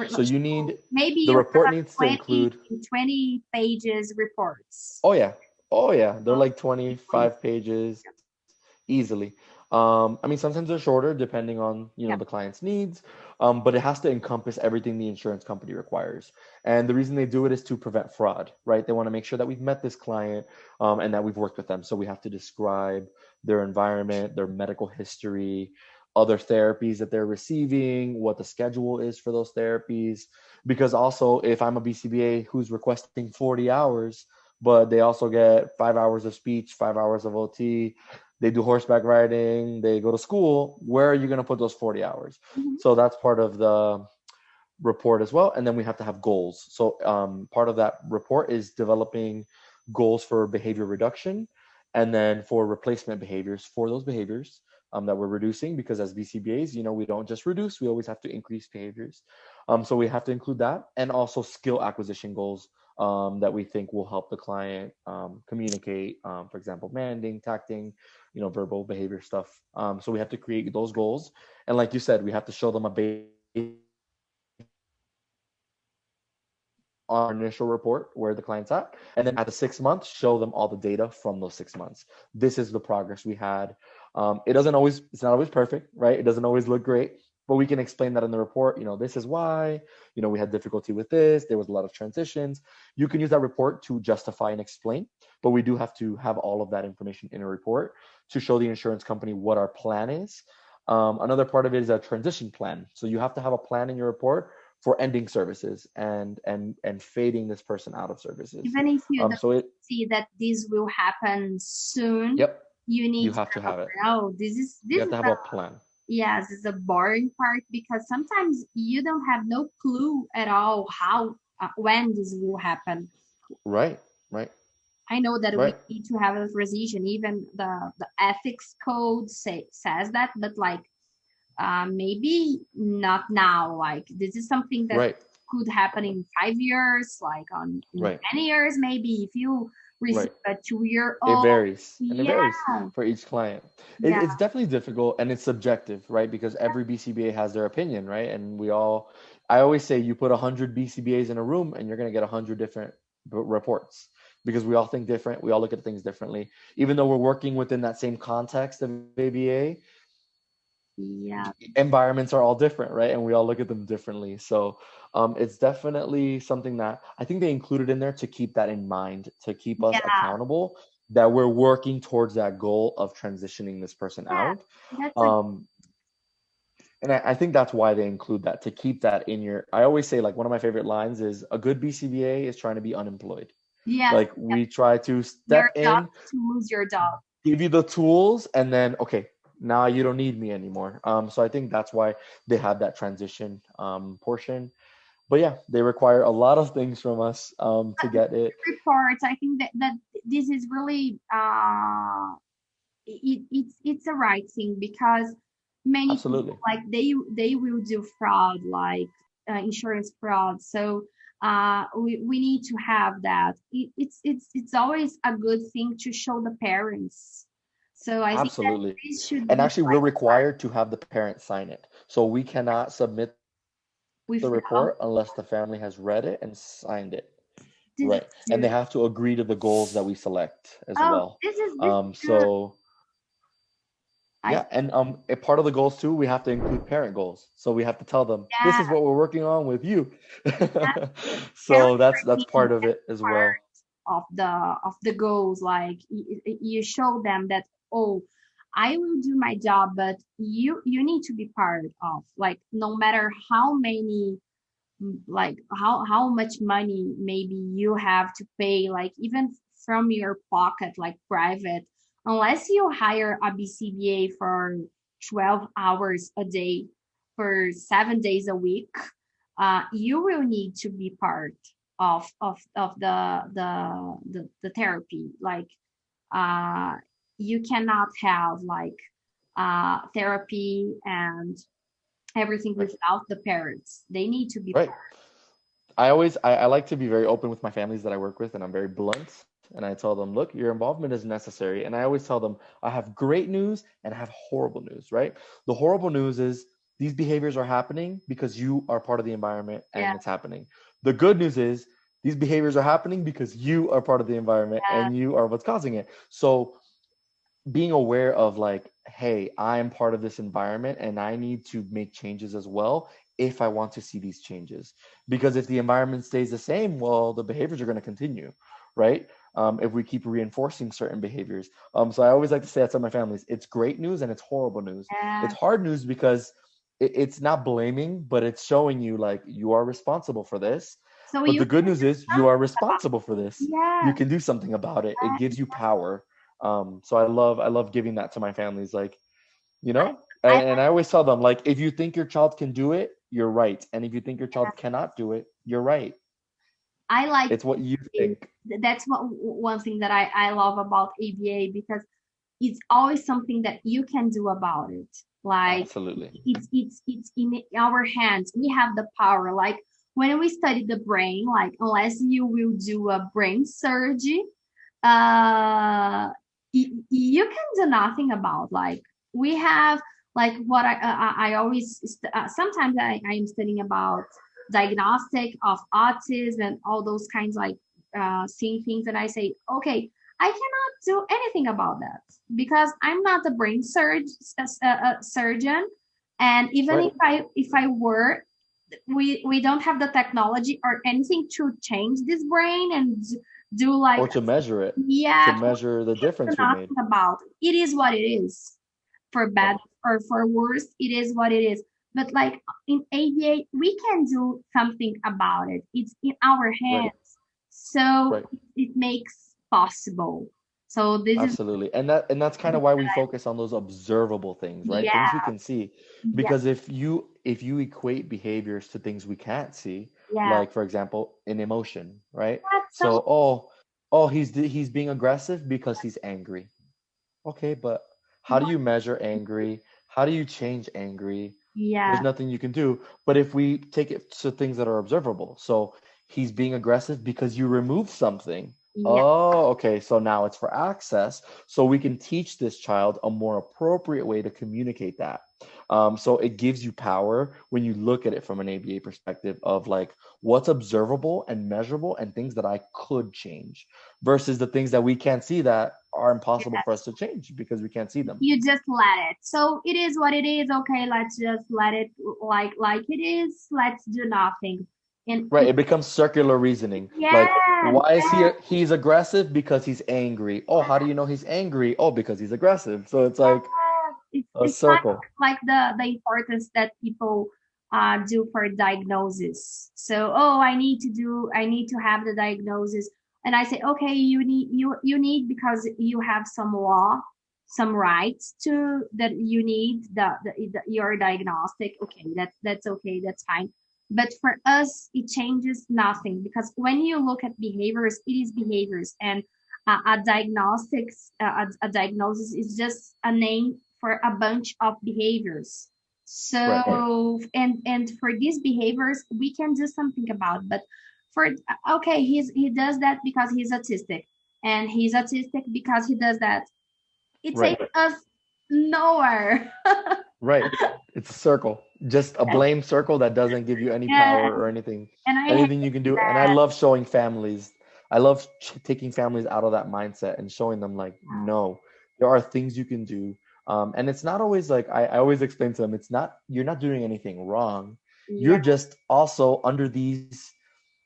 So you need, maybe the report needs to include 20 pages reports. Oh yeah. They're like 25 pages easily. I mean, sometimes they're shorter depending on, the client's needs, but it has to encompass everything the insurance company requires. And the reason they do it is to prevent fraud, right? They want to make sure that we've met this client, and that we've worked with them. So we have to describe their environment, their medical history, other therapies that they're receiving, what the schedule is for those therapies. Because also, if I'm a BCBA who's requesting 40 hours, but they also get 5 hours of speech, 5 hours of OT, they do horseback riding, they go to school, where are you going to put those 40 hours? Mm-hmm. So that's part of the report as well. And then we have to have goals. So part of that report is developing goals for behavior reduction, and then for replacement behaviors for those behaviors that we're reducing, because as BCBAs, we don't just reduce, we always have to increase behaviors. So we have to include that, and also skill acquisition goals that we think will help the client communicate, for example, manding, tacting, verbal behavior stuff. So we have to create those goals. And like you said, we have to show them a base our initial report where the client's at, and then at the 6 months show them all the data from those 6 months. This is the progress we had. It's not always perfect, right? It doesn't always look great, but we can explain that in the report. This is why, we had difficulty with this, there was a lot of transitions. You can use that report to justify and explain, but we do have to have all of that information in a report to show the insurance company what our plan is. Another part of it is a transition plan. So you have to have a plan in your report for ending services and fading this person out of services. Even if you see that this will happen soon. Yep. you need you have to have it. Oh, this You have is to have a plan. yes, it's a boring part, because sometimes you don't have no clue at all how when this will happen. Right. I know that Right. we need to have a transition. Even the ethics code says that, but like maybe not now. Like this is something that Right. could happen in 5 years, like in 10 years, maybe if you receive a 2-year-old. It varies. And Yeah. it varies for each client. Yeah. It's definitely difficult, and it's subjective, right? Because every BCBA has their opinion, right? And I always say you put 100 BCBAs in a room and you're going to get 100 different reports, because we all think different. We all look at things differently. Even though we're working within that same context of ABA, yeah, environments are all different, right? And we all look at them differently. So it's definitely something that I think they included in there to keep that in mind, to keep us accountable, that we're working towards that goal of transitioning this person out. And I think that's why they include that, to keep that in your, I always say, like, one of my favorite lines is, a good BCBA is trying to be unemployed. Yeah. Like we try to step in, to lose your job, give you the tools, and then, okay, now you don't need me anymore. So I think that's why they have that transition portion. But yeah, they require a lot of things from us to get it. Reports. I think that this is really it's a right thing, because many Absolutely. people, like they will do fraud, like insurance fraud. So we need to have that. It's always a good thing to show the parents. So I think that this should and be actually we're required to have the parents sign it. So we cannot submit the report unless the family has read it and signed it. Right. And they have to agree to the goals that we select as well. So yeah, and a part of the goals too, we have to include parent goals. So we have to tell them, this is what we're working on with you. So that's part of it as well. Of the goals, like you show them that, oh, I will do my job, but you need to be part of, like, no matter how many, like how much money maybe you have to pay, like even from your pocket, like private, unless you hire a BCBA for 12 hours a day for 7 days a week, you will need to be part of the therapy. Like you cannot have like therapy and everything without the parents. They need to be part. I like to be very open with my families that I work with, and I'm very blunt. And I tell them, look, your involvement is necessary. And I always tell them, I have great news and I have horrible news, right? The horrible news is these behaviors are happening because you are part of the environment and it's happening. The good news is these behaviors are happening because you are part of the environment and you are what's causing it. So being aware of, like, hey, I am part of this environment and I need to make changes as well if I want to see these changes. Because if the environment stays the same, well, the behaviors are going to continue, right? If we keep reinforcing certain behaviors. So I always like to say that to my families, it's great news and it's horrible news. It's hard news because it's not blaming, but it's showing you, like, you are responsible for this. So but the good news is you are responsible for this. You can do something about it. It gives you power. So I love giving that to my families, like, you know, and I always tell them, like, if you think your child can do it, you're right. And if you think your child cannot do it, you're right. It's what you think. That's one thing that I love about ABA, because it's always something that you can do about it. Like, absolutely, it's in our hands. We have the power. Like when we study the brain, like unless you will do a brain surgery, you can do nothing about. Like we have, like what I always sometimes I'm studying about diagnostic of autism and all those kinds, like seeing things, and I say, okay, I cannot do anything about that because I'm not a brain surgeon, and even if I were, we don't have the technology or anything to change this brain and do like, or to measure it. To measure the difference we made. About it is what it is, for bad or for worse, it is what it is. But like in ABA, we can do something about it. It's in our hands. So it makes possible. So this Absolutely. And that's kind of why we focus on those observable things, right? yeah, Things we can see. yeah, Because if you equate behaviors to things we can't see, yeah. like for example, an emotion, right? That's so So, he's being aggressive because he's angry. Okay, but how do you measure angry? How do you change angry? There's yeah, nothing you can do. But if we take it to things that are observable, so he's being aggressive because you removed something. yeah. Oh, okay. So now it's for access. So we can teach this child a more appropriate way to communicate that. So it gives you power when you look at it from an ABA perspective of like what's observable and measurable and things that I could change versus the things that we can't see that are impossible for us to change because we can't see them. You just let it. So it is what it is. Okay, let's just let it like it is. Let's do nothing. And Right, it becomes circular reasoning. yeah, Like, why is he's aggressive because he's angry? Oh, how do you know he's angry? Oh, because he's aggressive. So it's like a it's circle. like the importance that people do for diagnosis. So I need to have the diagnosis, and I say okay, you need because you have some law, some rights to that you need your diagnostic. Okay, that's okay, that's fine. But for us, it changes nothing because when you look at behaviors, it is behaviors, and a diagnosis is just a name for a bunch of behaviors. Right. So and for these behaviors, we can do something about. But for okay, he does that because he's autistic, and he's autistic because he does that. It Right. takes us nowhere. Right. It's a circle. Just a blame circle that doesn't give you any Yeah, power or anything. and I hate Anything you can do. And I that. love showing families. I love taking families out of that mindset and showing them like, no, there are things you can do. And it's not always like I always explain to them, you're not doing anything wrong. You're Yeah, just also under these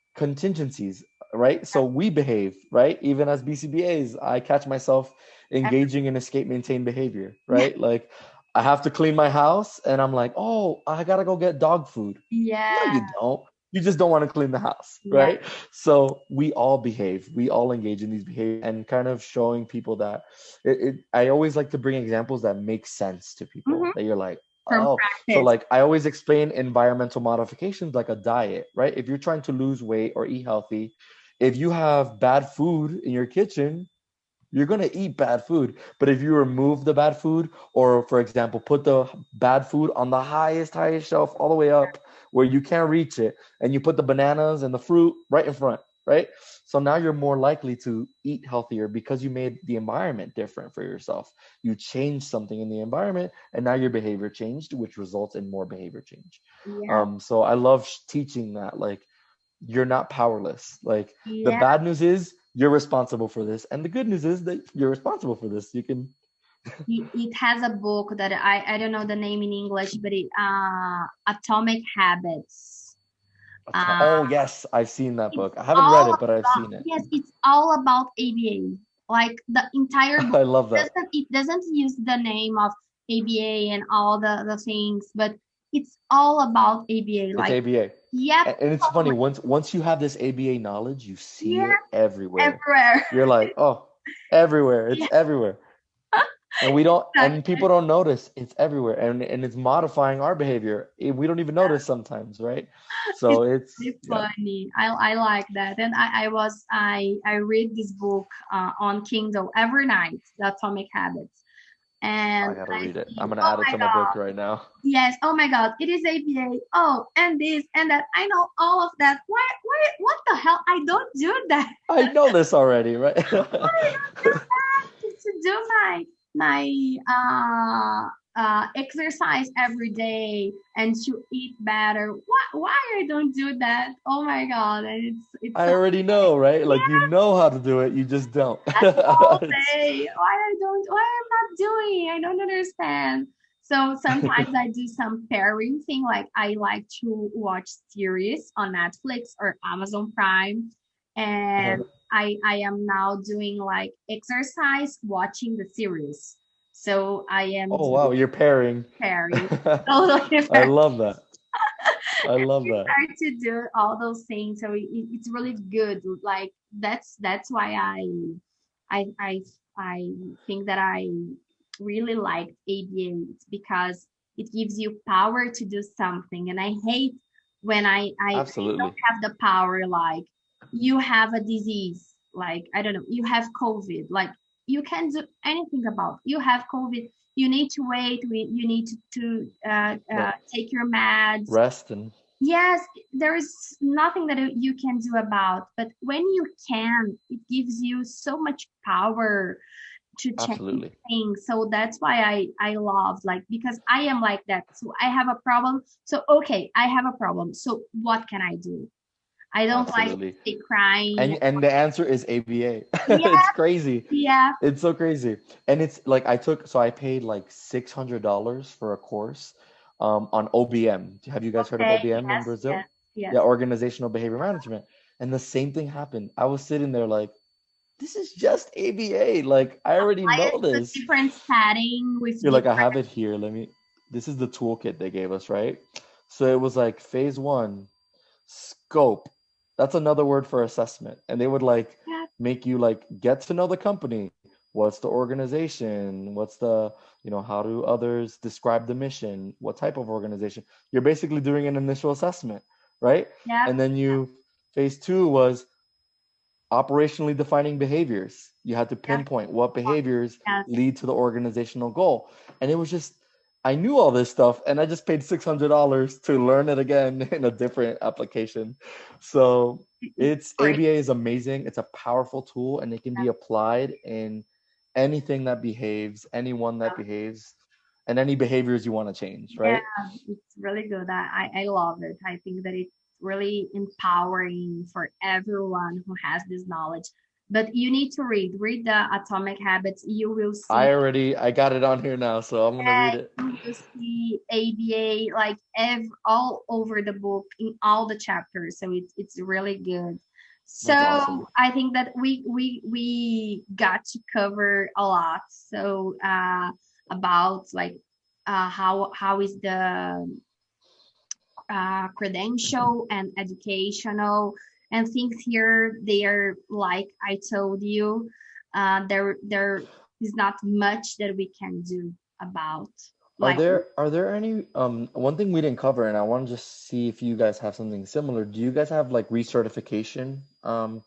contingencies, right? So we behave, right? Even as BCBAs, I catch myself engaging in escape maintain behavior, right? Like I have to clean my house and I'm like, oh, I gotta go get dog food. No, yeah, you don't. You just don't want to clean the house, yeah. right? So we all behave, we all engage in these behaviors and kind of showing people that I always like to bring examples that make sense to people Mm-hmm. that you're like, From oh, so practice. like I always explain environmental modifications like a diet, right? If you're trying to lose weight or eat healthy, if you have bad food in your kitchen, you're going to eat bad food. But if you remove the bad food, or for example, put the bad food on the highest shelf all the way up where you can't reach it, and you put the bananas and the fruit right in front, right? So now you're more likely to eat healthier because you made the environment different for yourself. You changed something in the environment, and now your behavior changed, which results in more behavior change. Yeah, So I love teaching that, like, you're not powerless. Like the yeah. bad news is you're responsible for this, and the good news is that you're responsible for this. You can. It has a book that I don't know the name in English, but it Atomic Habits. Uh, Oh yes, I've seen that it's book. I haven't read all it, but I've about seen it. yes, it's all about ABA. Like the entire book I love that. doesn't use the name of ABA and all the things, but it's all about ABA. It's Like ABA, yep, and it's funny once you have this ABA knowledge, you see yeah, it everywhere. everywhere. You're like, oh, everywhere. It's Yeah, everywhere. And exactly. people don't notice it's everywhere, and it's modifying our behavior. We don't even notice sometimes, right? So It's it's really yeah. funny. I like that. And I read this book on Kindle every night, The Atomic Habits. I And gotta I read it. I'm see, gonna oh add it my to my book God, right now. yes, oh my God, it is ABA. Oh, and this and that. I know all of that. What the hell? I don't do that. I know this already, right? I don't do that to do my exercise every day and to eat better. Why I don't do that? Oh my God, and it's I so already know, right? Like you yeah, know how to do it, you just don't. that's all It's- day. Why I'm not doing? I don't understand. So sometimes I do some pairing thing, like I like to watch series on Netflix or Amazon Prime, and I am now doing like exercise watching the series. So I am Oh doing wow, you're pairing. pairing. Totally I pairing. love that. I love that. Try to do all those things. So it's really good. Like that's why I I think that I really liked ABA because it gives you power to do something. And I hate when I Absolutely. don't have the power, like you have a disease, like, I don't know, you have COVID, like you can't do anything about, you have COVID, you need to wait, you need to take your meds. Rest and yes, there is nothing that you can do about, but when you can, it gives you so much power to change absolutely. things. So that's why I love, like, because I am like that. So I have a problem. So okay, I have a problem. So what can I do? I don't Absolutely. like stay crying. And the answer is ABA. Yeah, It's crazy. yeah. It's so crazy. And it's like I paid like $600 for a course on OBM. Have you guys heard of Okay, OBM in yes, Brazil? yes, yes. Yeah, organizational behavior management. And the same thing happened. I was sitting there like, this is just ABA. Like, I already Apply know it to a this. different setting with You're like, I different. have it here. This is the toolkit they gave us, right? So it was like phase 1, scope. That's another word for assessment. And they would like Yeah, make you like get to know the company. What's the organization? What's the, how do others describe the mission? What type of organization? You're basically doing an initial assessment, right? yeah, And then phase 2 was operationally defining behaviors. You had to yeah, pinpoint what behaviors yes. lead to the organizational goal. And it was just, I knew all this stuff and I just paid $600 to learn it again in a different application. So Great. ABA is amazing. It's a powerful tool and it can be applied in anything that behaves, anyone that behaves, and any behaviors you want to change, Yeah, right? it's really good. I love it. I think that it's really empowering for everyone who has this knowledge. But you need to read the Atomic Habits. You will see, I got it on here now, so I'm gonna read it. you will see ABA like all over the book in all the chapters. So it's really good. So That's awesome. I think that we got to cover a lot. So about like how is the credential and educational and things here. They are, like I told you, there is not much that we can do about, like. Are there any one thing we didn't cover and I want to just see if you guys have something similar. Do you guys have like recertification? For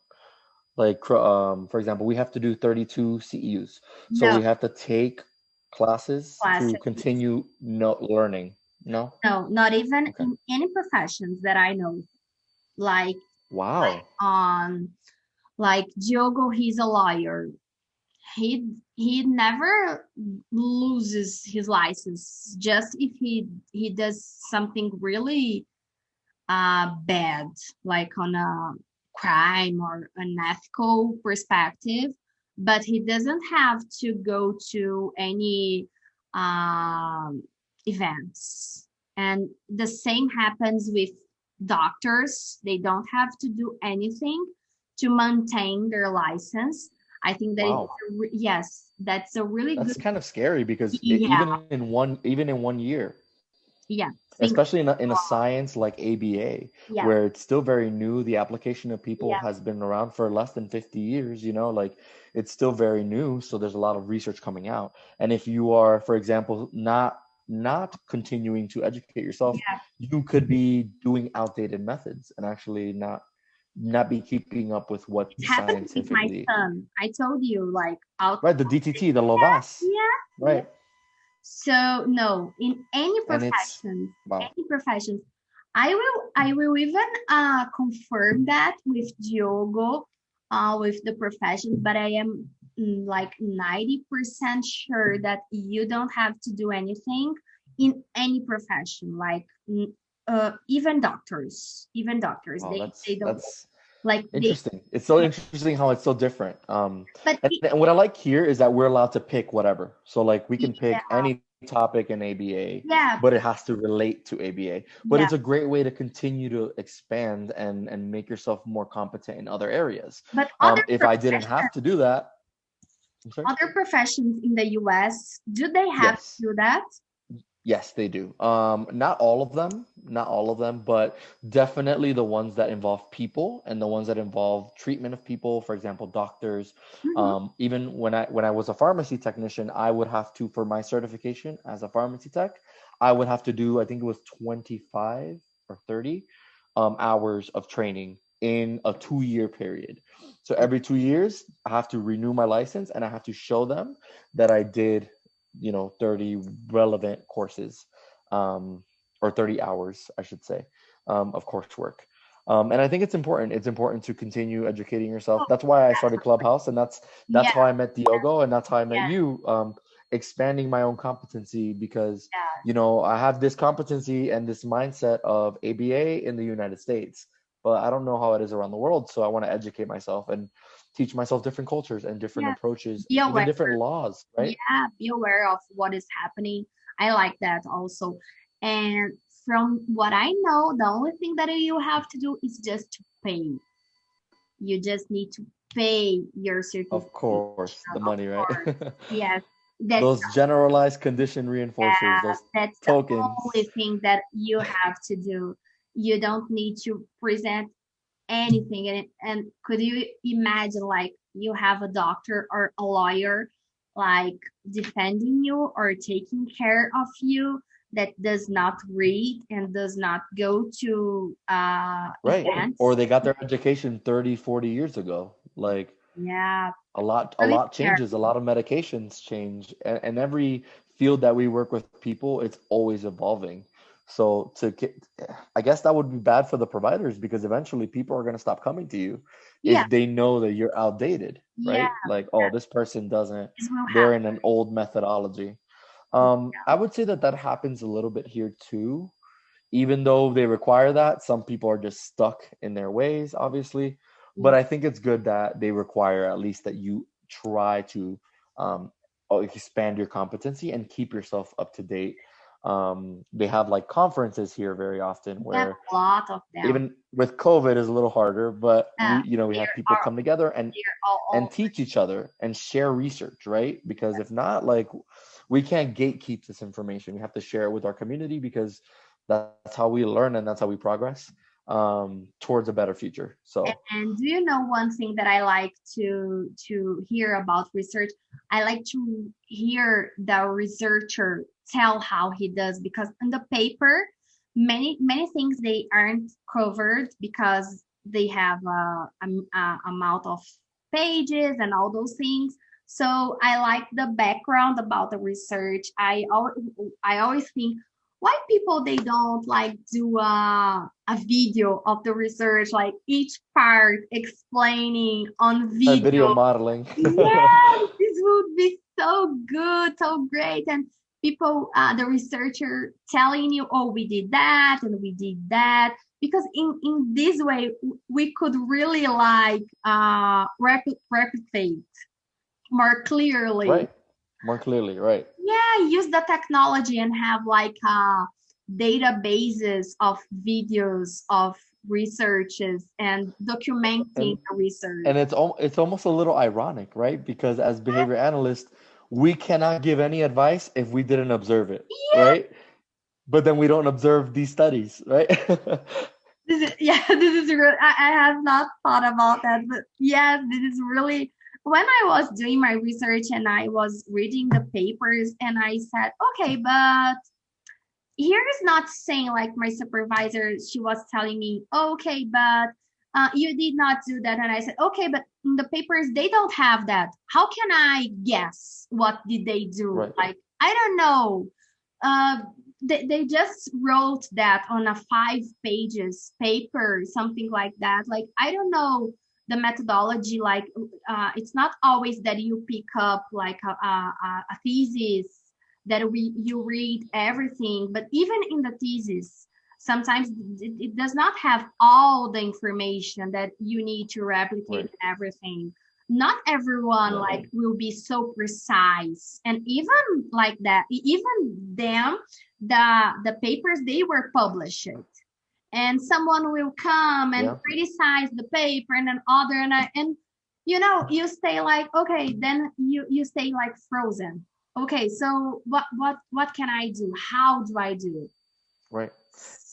example, we have to do 32 CEUs. So No we have to take classes to classes. continue learning. No? No, not even Okay. in any professions that I know. Like Wow. like Diogo, he's a lawyer. He never loses his license just if he does something really bad, like on a crime or an ethical perspective, but he doesn't have to go to any events. And the same happens with doctors. They don't have to do anything to maintain their license. I think that Wow. yes, that's a really That's good. kind of scary because Yeah, even in 1 year, yeah, think, especially in a science like ABA, yeah, where it's still very new, the application of people yeah, has been around for less than 50 years, like it's still very new, so there's a lot of research coming out. And if you are, for example, not continuing to educate yourself, yeah. you could be doing outdated methods and actually not be keeping up with what It happened with my scientifically, son. I told you, like, out. right? The DTT, the Yeah, Lovas, yeah, yeah. right? So no, in And it's wow. any professions, I will even confirm that with Diogo, with the professions, but I am like 90% sure that you don't have to do anything in any profession, like even doctors, Wow, they don't, that's like, they. interesting. It's so interesting how it's so different. But And what I like here is that we're allowed to pick whatever. So like we can yeah, pick any topic in ABA, yeah, but it has to relate to ABA. But yeah. it's a great way to continue to expand and make yourself more competent in other areas. But other If I didn't professions, have to do that, I'm sorry? other professions in the US, do they have to Yes. do that? Yes, they do. Not all of them, but definitely the ones that involve people and the ones that involve treatment of people, for example, doctors. Even when I was a pharmacy technician, I would have to, for my certification as a pharmacy tech, I would have to do, I think it was 25 or 30 hours of training in a 2-year period. So every 2 years, I have to renew my license and I have to show them that I did 30 relevant courses, or 30 hours, I should say, of coursework. And I think it's important. It's important to continue educating yourself. That's why I started Clubhouse, and that's how I met Diogo, and that's how I met you, expanding my own competency, because, I have this competency and this mindset of ABA in the United States, but I don't know how it is around the world. So I want to educate myself and teach myself different cultures and different approaches, even different laws, right? Yeah, be aware of what is happening. I like that also. And from what I know, the only thing that you have to do is just to pay. You just need to pay your certificate. Of course, the money, right? Yes. Those generalized condition reinforcers, those that's tokens. The only thing that you have to do. You don't need to present anything. And could you imagine, like, you have a doctor or a lawyer like defending you or taking care of you that does not read and does not go to events? Or they got their education 30-40 years ago. Like, a lot changes, a lot of medications change, and every field that we work with people, it's always evolving. So I guess that would be bad for the providers, because eventually people are going to stop coming to you if they know that you're outdated, right? Like, this person they're in an old methodology. I would say that happens a little bit here too. Even though they require that, some people are just stuck in their ways, obviously. But I think it's good that they require at least that you try to expand your competency and keep yourself up to date. They have like conferences here very often where a lot of them. Even with COVID is a little harder, but we have people come together and teach each other and share research, right? Because if not, like, we can't gatekeep this information. We have to share it with our community, because that's how we learn and that's how we progress towards a better future. So, and do you know one thing that I like to hear about research? I like to hear the researcher tell how he does, because in the paper, many things they aren't covered because they have a amount of pages and all those things. So I like the background about the research. I always think, why people they don't like do a video of the research, like each part explaining on video. Video modeling. Yes, this would be so good, so great. And people, the researcher telling you, oh, we did that and we did that. Because in this way, we could really like replicate more clearly. Right. More clearly, right. Yeah, use the technology and have like databases of videos of researches and documenting the research. And it's almost a little ironic, right? Because as behavior analysts, we cannot give any advice if we didn't observe it, right? But then we don't observe these studies, right? This is really, I have not thought about that, but yes, this is really, when I was doing my research and I was reading the papers and I said, okay, but here is not saying, like, my supervisor, she was telling me, okay, but you did not do that. And I said, okay, but in the papers, they don't have that. How can I guess what did they do? Right. Like, I don't know. They just wrote that on a 5 pages paper, something like that. Like, I don't know the methodology. Like, it's not always that you pick up like a thesis that you read everything, but even in the thesis, sometimes it does not have all the information that you need to replicate everything. Not everyone like will be so precise, and even like that, even them, the papers they were published, and someone will come and criticize the paper and and you stay like, okay, then you stay like frozen. okay, so what can I do? How do I do it? Right.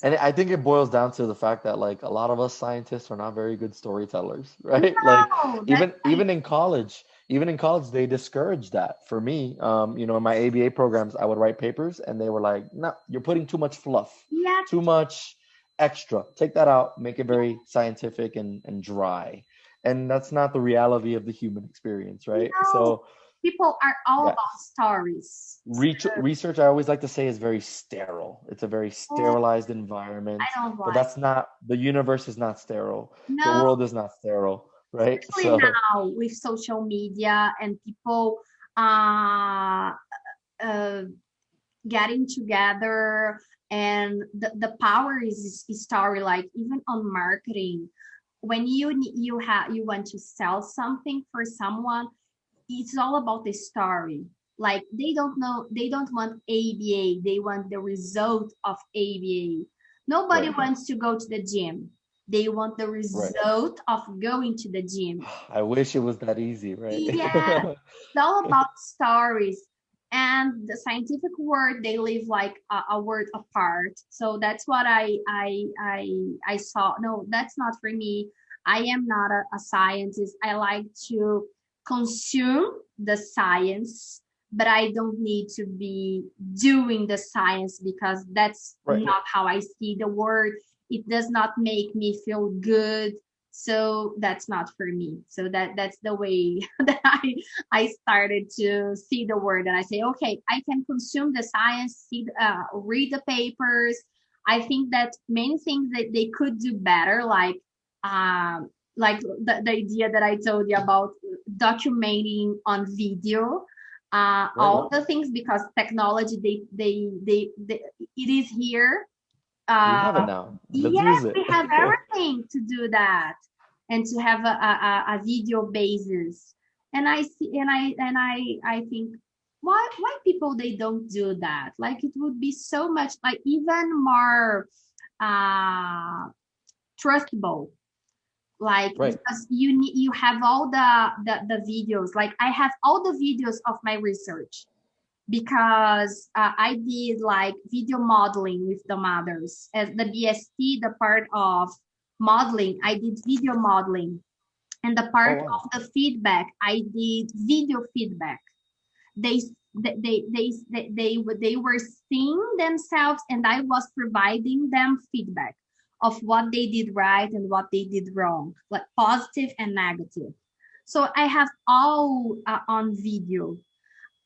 And I think it boils down to the fact that like a lot of us scientists are not very good storytellers, right? Like No, that's even in college they discourage that. For me, in my ABA programs, I would write papers and they were like, "No, you're putting too much fluff, yeah, too much extra. Take that out, make it very scientific and dry." And that's not the reality of the human experience, right? no. So, People are all yeah. about stories. Research, I always like to say, is very sterile. It's a very So, sterilized I environment, don't but like. that's not, the universe is not sterile. The No, world is not sterile, right? especially So, now with social media and people uh, uh getting together, and the power is story, like even on marketing. When you want to sell something for someone, it's all about the story. Like they don't want ABA, they want the result of ABA. Nobody right, wants to go to the gym. They want the right. result of going to the gym. I wish it was that easy, right? Yeah, it's all about stories. And the scientific word, they live like a word apart. So that's what I saw. No, that's not for me. I am not a scientist. I like to consume the science, but I don't need to be doing the science, because that's Right. not how I see the word. It does not make me feel good, so that's not for me. So that's the way that I started to see the word, and I say, okay, I can consume the science, read the papers. I think that many things that they could do better, like the idea that I told you about documenting on video, Right. all the things, because technology, they it is here. We have it uh, now. Let's yes, use it. we have everything to do that, and to have a video basis. And I see, and I think, why people they don't do that? Like it would be so much, like even more uh trustable, like Right. because you have all the videos. Like I have all the videos of my research, because I did like video modeling with the mothers as the BST, the part of modeling. I did video modeling, and the Oh, part wow. of the feedback, I did video feedback. They they were seeing themselves, and I was providing them feedback of what they did right and what they did wrong, like positive and negative. So I have all on video,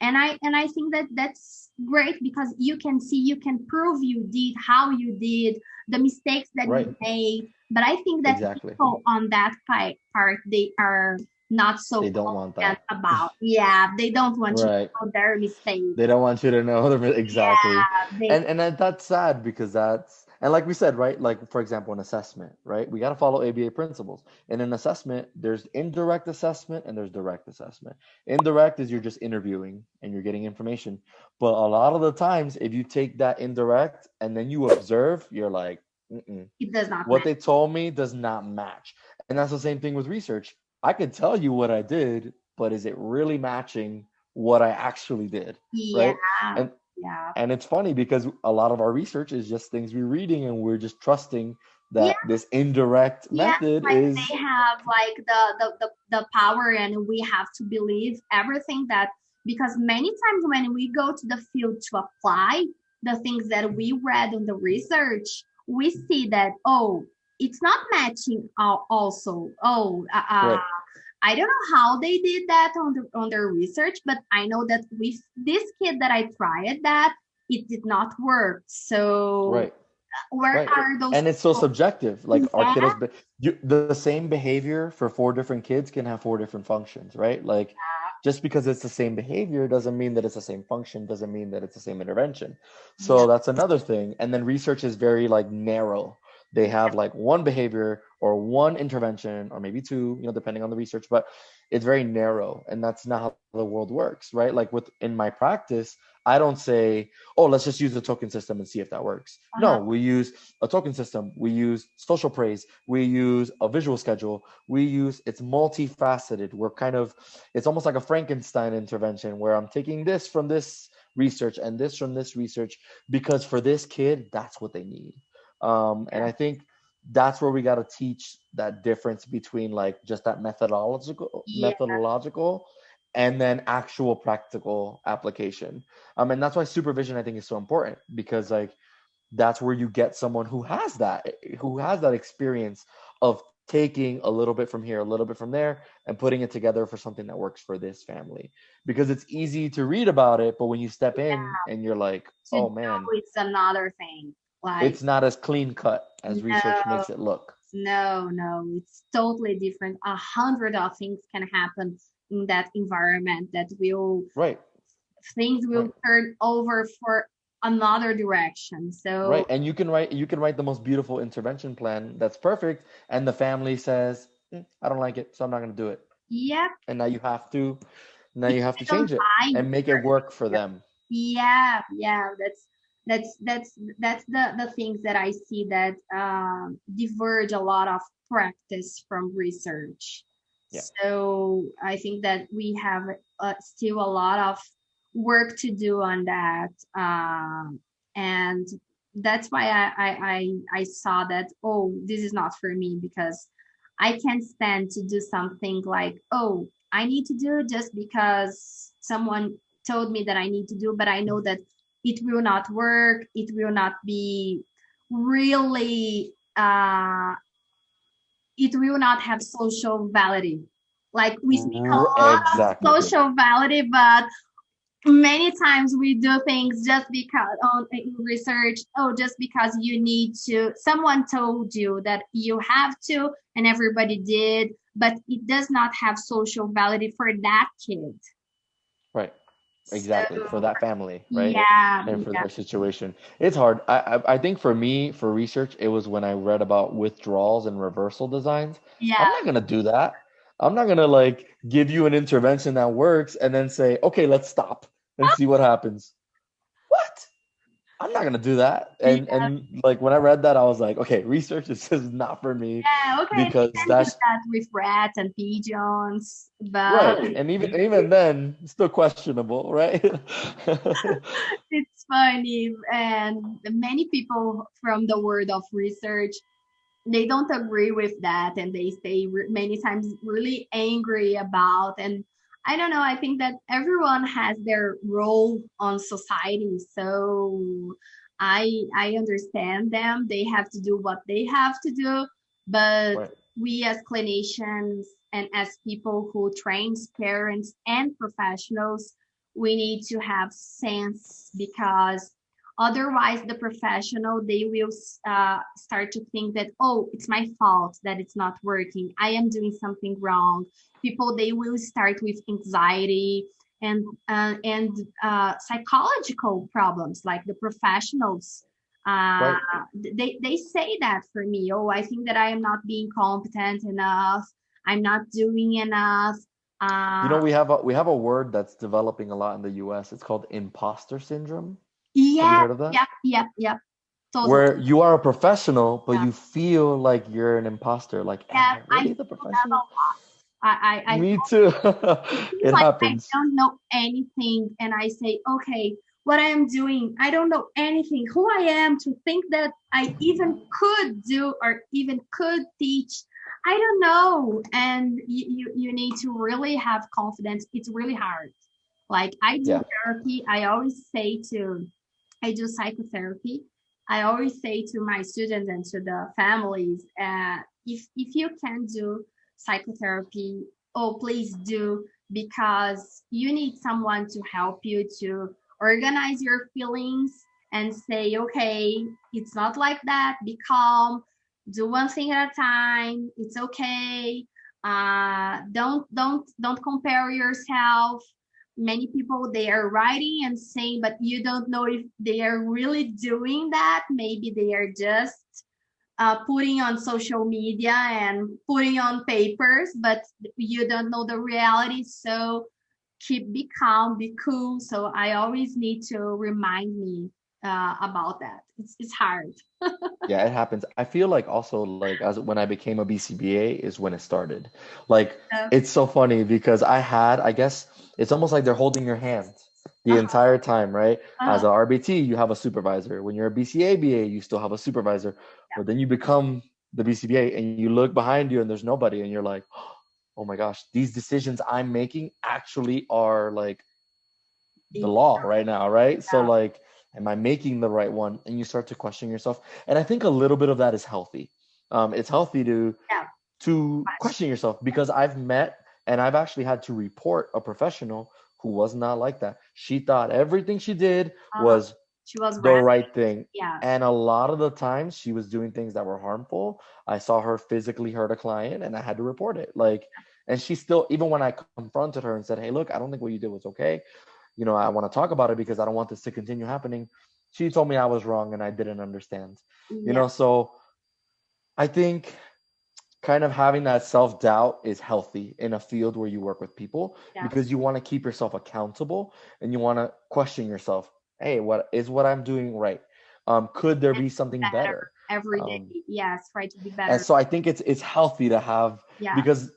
and I think that that's great, because you can see, you can prove you did, how you did, the mistakes that Right. you made. But I think that Exactly. people on that part, they are not so They don't want confident that. about. Yeah, they don't want to Right. know their mistakes. They don't want you to know them exactly. Yeah, they. And that's sad because that's, and like we said, right? Like for example, an assessment, right? We got to follow ABA principles. In an assessment, there's indirect assessment and there's direct assessment. Indirect is you're just interviewing and you're getting information. But a lot of the times, if you take that indirect and then you observe, you're like, mm-mm. It does not What matter. they told me does not match. And that's the same thing with research. I could tell you what I did, but is it really matching what I actually did, Yeah, right? And yeah, and it's funny because a lot of our research is just things we're reading and we're just trusting yeah. that this indirect Yeah, method like is they have like the power, and we have to believe everything that, because many times when we go to the field to apply the things that we read on the research, we see that, oh, it's not matching also. Oh, right, I don't know how they did that on their research, but I know that with this kid that I tried that, it did not work. So right, where right. are those And it's so people? subjective. Like our Yeah, kiddos, the same behavior for four different kids can have four different functions, right? Like just because it's the same behavior doesn't mean that it's the same function, doesn't mean that it's the same intervention. yeah. So that's another thing. And then research is very like narrow. They have like one behavior or one intervention or maybe two, depending on the research, but it's very narrow and that's not how the world works, right? Like in my practice, I don't say, oh, let's just use a token system and see if that works. No, we use a token system. We use social praise. We use a visual schedule. It's multifaceted. It's almost like a Frankenstein intervention where I'm taking this from this research and this from this research, because for this kid, that's what they need. And I think that's where we got to teach that difference between like just that methodological and then actual practical application. And that's why supervision, I think, is so important, because like that's where you get someone who has that experience of taking a little bit from here, a little bit from there, and putting it together for something that works for this family. Because it's easy to read about it, but when you step in and you're like, oh man, it's another thing. Like, it's not as clean cut as research makes it look. No, it's totally different. 100 of things can happen in that environment that things will turn over for another direction. So and you can write the most beautiful intervention plan that's perfect, and the family says, I don't like it, so I'm not going to do it. Yep. And now you have to change it and make it work for them. Yeah. That's the things that I see that diverge a lot of practice from research. Yeah. So I think that we have still a lot of work to do on that, and that's why I saw that, this is not for me, because I can't stand to do something like, I need to do just because someone told me that I need to do, but I know that it will not work. It will not be really, it will not have social validity. Like we speak a lot of social validity, but many times we do things just because in research, just because you need to, someone told you that you have to, and everybody did, but it does not have social validity for that kid. Right. Exactly. So, for that family, right? Yeah. And for their situation. It's hard. I think for me, for research, it was when I read about withdrawals and reversal designs. Yeah. I'm not going to do that. I'm not going to like give you an intervention that works and then say, okay, let's stop and see what happens. What? I'm not going to do that. And like when I read that, I was like, okay, research is just not for me. Yeah, okay. Because that's that with rats and pigeons. But right. And even then, it's still questionable, right? It's funny. And many people from the world of research, they don't agree with that, and they stay many times really angry about. And I don't know, I think that everyone has their role on society, so I understand them. They have to do what they have to do, but we as clinicians and as people who trains parents and professionals, we need to have sense, because otherwise, the professional, they will start to think that, it's my fault that it's not working. I am doing something wrong. People, they will start with anxiety and psychological problems, like the professionals. They say that for me. I think that I am not being competent enough. I'm not doing enough. We have a word that's developing a lot in the US. It's called imposter syndrome. Yeah. Have you heard of that? Yeah. Totally. Where you are a professional, but you feel like you're an imposter. Like, am I really the professional? Me too. It happens. I don't know anything, and I say, okay, what I am doing, I don't know anything. Who I am to think that I even could do or even could teach. I don't know. And you need to really have confidence. It's really hard. Like I do therapy. I do psychotherapy. I always say to my students and to the families, if you can do psychotherapy, please do, because you need someone to help you to organize your feelings and say, okay, it's not like that. Be calm. Do one thing at a time. It's okay. Don't compare yourself. Many people, they are writing and saying, but you don't know if they are really doing that. Maybe they are just putting on social media and putting on papers, but you don't know the reality. So be calm, be cool. So I always need to remind me about that. It's hard. Yeah, it happens. I feel like also like as when I became a BCBA is when it started. Like it's so funny because I guess it's almost like they're holding your hand the entire time, right? As an RBT, you have a supervisor. When you're a BCABA, you still have a supervisor. But then you become the BCBA and you look behind you and there's nobody and you're like, oh my gosh, these decisions I'm making actually are like the law right now, right? So like, am I making the right one? And you start to question yourself. And I think a little bit of that is healthy. It's healthy to question yourself because I've met and I've actually had to report a professional who was not like that. She thought everything she did was the right thing. Yeah. And a lot of the times she was doing things that were harmful. I saw her physically hurt a client and I had to report it. Like, and she still, even when I confronted her and said, hey, look, I don't think what you did was okay. You know, I want to talk about it because I don't want this to continue happening. She told me I was wrong and I didn't understand. You know, so I think kind of having that self-doubt is healthy in a field where you work with people because you want to keep yourself accountable and you want to question yourself. Hey, what I'm doing right? Could there be something better? Every day? Yes, try to be better. And so I think it's healthy to have because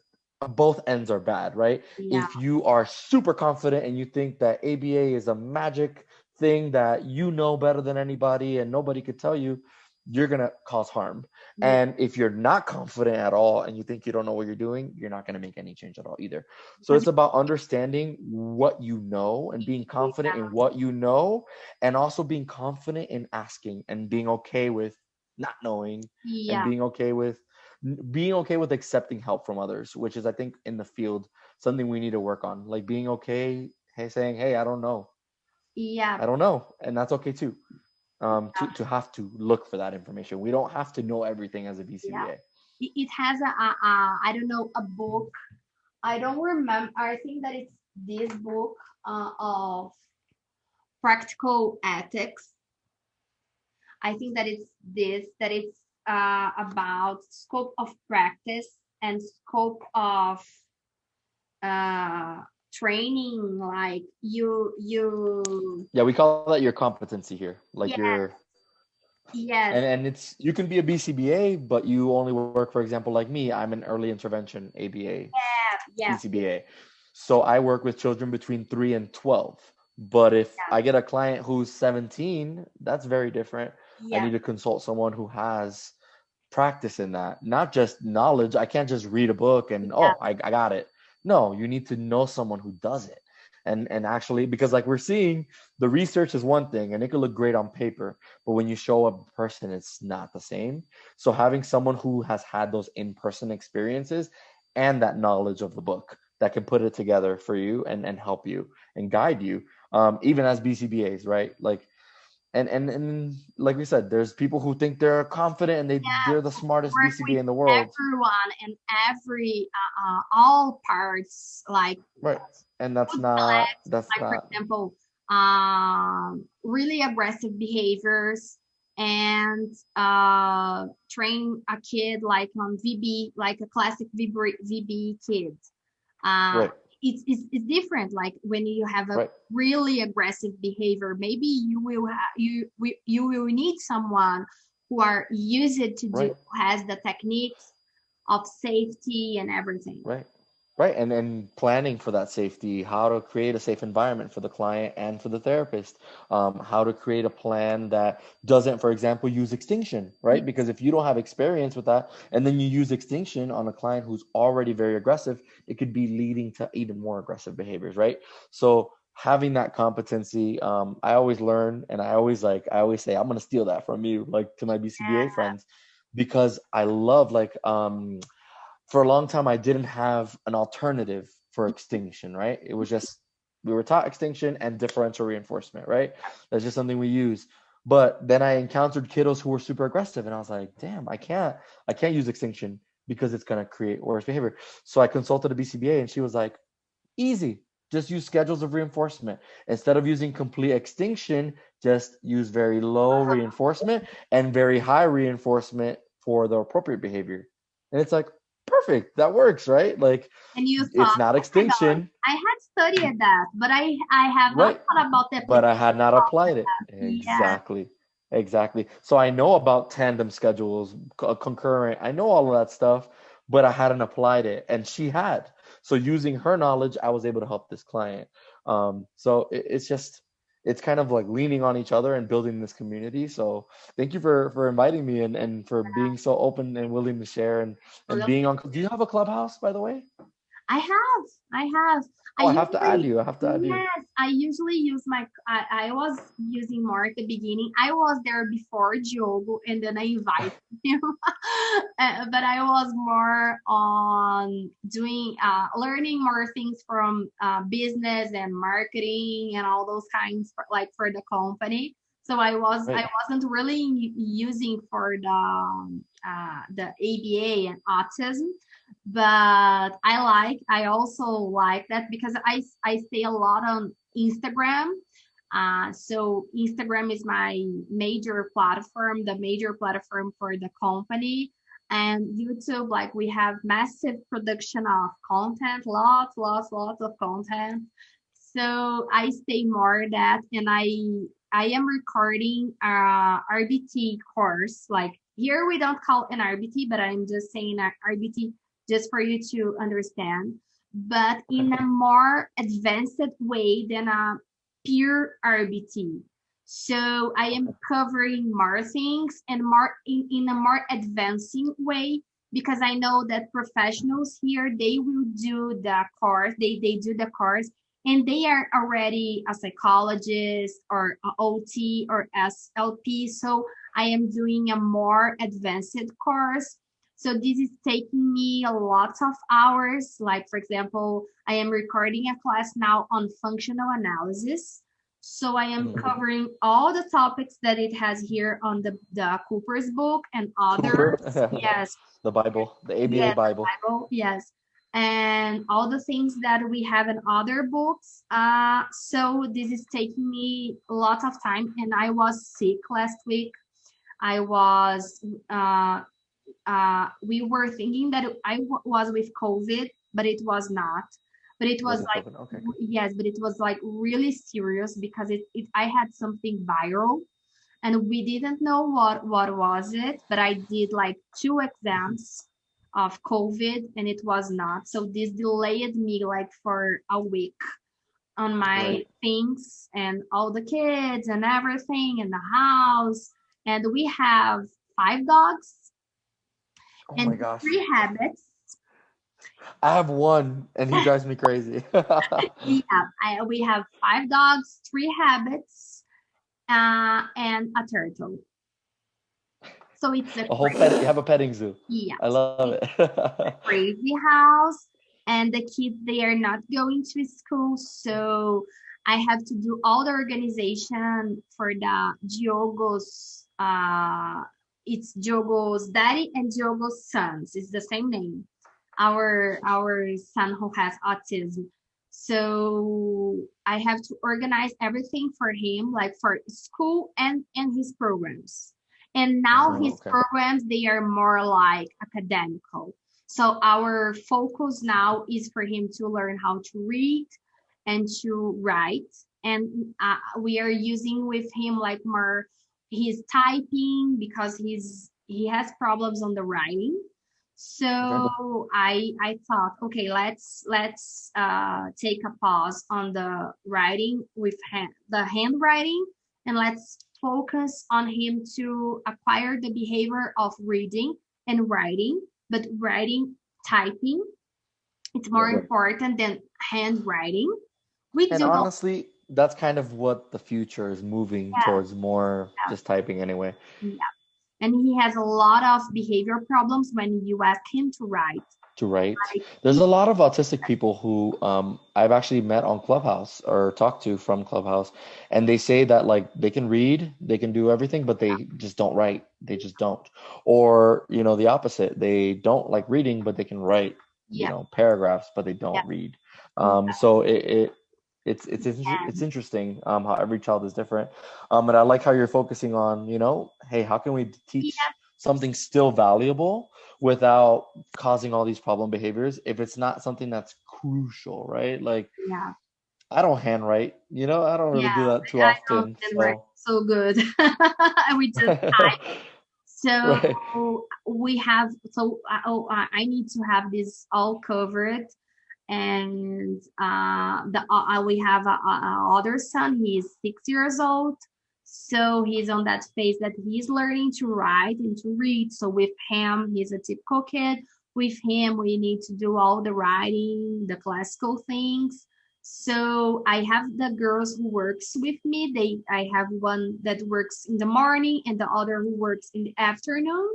both ends are bad, right? Yeah. If you are super confident and you think that ABA is a magic thing that you know better than anybody and nobody could tell you, you're going to cause harm. And if you're not confident at all and you think you don't know what you're doing, you're not going to make any change at all either. So it's about understanding what you know and being confident in what you know and also being confident in asking and being okay with not knowing and being okay with accepting help from others, which is, I think, in the field, something we need to work on. Like being okay, saying, hey, I don't know. I don't know. And that's okay too. To have to look for that information. We don't have to know everything as a BCBA. It has I don't know, a book. I don't remember. I think that it's this book of practical ethics. I think that it's about scope of practice and scope of training. Like you. Yeah, we call that your competency here. Like your. Yes. And it's, you can be a BCBA, but you only work, for example, like me, I'm an early intervention ABA, BCBA. So I work with children between 3 and 12. But if I get a client who's 17, that's very different. I need to consult someone who has practice in that, not just knowledge. I can't just read a book and, I got it. No, you need to know someone who does it. And actually, because like we're seeing, the research is one thing and it could look great on paper, but when you show up in person, it's not the same. So having someone who has had those in-person experiences and that knowledge of the book that can put it together for you and help you and guide you, even as BCBAs, right? Like, and like we said, there's people who think they're confident and they're the smartest BCBA in the world. Everyone and every all parts, like and that's not for example, really aggressive behaviors and train a kid like on VB, like a classic VB kid. It's different. Like when you have a really aggressive behavior, maybe you will need someone who are used to do, who has the techniques of safety and everything. Right. And planning for that safety, how to create a safe environment for the client and for the therapist, how to create a plan that doesn't, for example, use extinction, right? Because if you don't have experience with that, and then you use extinction on a client who's already very aggressive, it could be leading to even more aggressive behaviors, right? So having that competency, I always learn, and I always say, I'm going to steal that from you, like to my BCBA friends, because I love for a long time, I didn't have an alternative for extinction, right? It was just, we were taught extinction and differential reinforcement, right? That's just something we use. But then I encountered kiddos who were super aggressive and I was like, damn, I can't use extinction because it's going to create worse behavior. So I consulted a BCBA and she was like, easy, just use schedules of reinforcement. Instead of using complete extinction, just use very low reinforcement and very high reinforcement for the appropriate behavior. And it's like, perfect. That works, right? Like, and you it's thought, not oh my God, extinction, I had studied that, but I have not right? thought about the But I application had not of applied it. that. Yes. Exactly. So I know about tandem schedules, concurrent. I know all of that stuff, but I hadn't applied it, and she had. So using her knowledge, I was able to help this client. So it's just, it's kind of like leaning on each other and building this community. So thank you for inviting me, and for being so open and willing to share, and Really? being on. Do you have a clubhouse, by the way? I have. I have. I Oh, I have to add usually, you. I have to add you. yes, I usually use I was using more at the beginning. I was there before Diogo, and then I invited him. But I was more on doing, learning more things from business and marketing and all those kinds, like for the company. So I Right. wasn't really using for the ABA and autism, but I also like that because I stay a lot on Instagram. So Instagram is my major platform, the major platform for the company. And YouTube, like, we have massive production of content, lots of content. So I stay more that, and I am recording RBT course. Like, here we don't call an RBT, but I'm just saying RBT just for you to understand, but in a more advanced way than a pure RBT. So I am covering more things and more in a more advancing way, because I know that professionals here, they will do the course, they do the course, and they are already a psychologist or a OT or SLP. So I am doing a more advanced course. So this is taking me a lot of hours. Like, for example, I am recording a class now on functional analysis. So I am covering all the topics that it has here on the Cooper's book and others. Cooper. Yes. The Bible, the ABA Yes, Bible. Bible, yes. And all the things that we have in other books. So this is taking me a lot of time. And I was sick last week. I was we were thinking that was with COVID, but it was not. But it was like, Okay. yes, but it was like really serious because I had something viral, and we didn't know what was it. But I did like 2 exams of COVID, and it was not. So this delayed me like for a week on my Right. things and all the kids and everything in the house. And we have 5 dogs Oh my and gosh. 3 habits. I have one, and he drives me crazy. We have 5 dogs, 3 habits, and a turtle. So it's a A whole pet. You have a petting zoo. yeah, I love it. crazy house. And the kids, they are not going to school, so I have to do all the organization for the Diogo's. It's Diogo's daddy and Diogo's sons. It's the same name. Our son who has autism. So I have to organize everything for him, like for school and his programs. And now his Okay. programs, they are more like academical. So our focus now is for him to learn how to read and to write. And we are using with him like more his typing, because he has problems on the writing. So I thought, okay, let's take a pause on the writing with the handwriting, and let's focus on him to acquire the behavior of reading and writing. But writing, typing, it's more important than handwriting. We And do not. honestly, that's kind of what the future is moving Yeah, towards, more just typing anyway. yeah. And he has a lot of behavior problems when you ask him to write. To write. Like, There's a lot of autistic people who I've actually met on Clubhouse or talked to from Clubhouse, and they say that like they can read, they can do everything, but they just don't write. They just don't. Or, the opposite. They don't like reading, but they can write, yeah, paragraphs, but they yeah, don't read. yeah, So it's interesting how every child is different. And I like how you're focusing on, hey, how can we teach yeah. something still valuable without causing all these problem behaviors if it's not something that's crucial, right? Like, I don't handwrite, I don't really do that too often. So good. We just type. So we have, I need to have this all covered. And we have a other son. He's 6 years old. So he's on that phase that he's learning to write and to read. So with him, he's a typical kid. With him, we need to do all the writing, the classical things. So I have the girls who works with me. I have one that works in the morning and the other who works in the afternoon.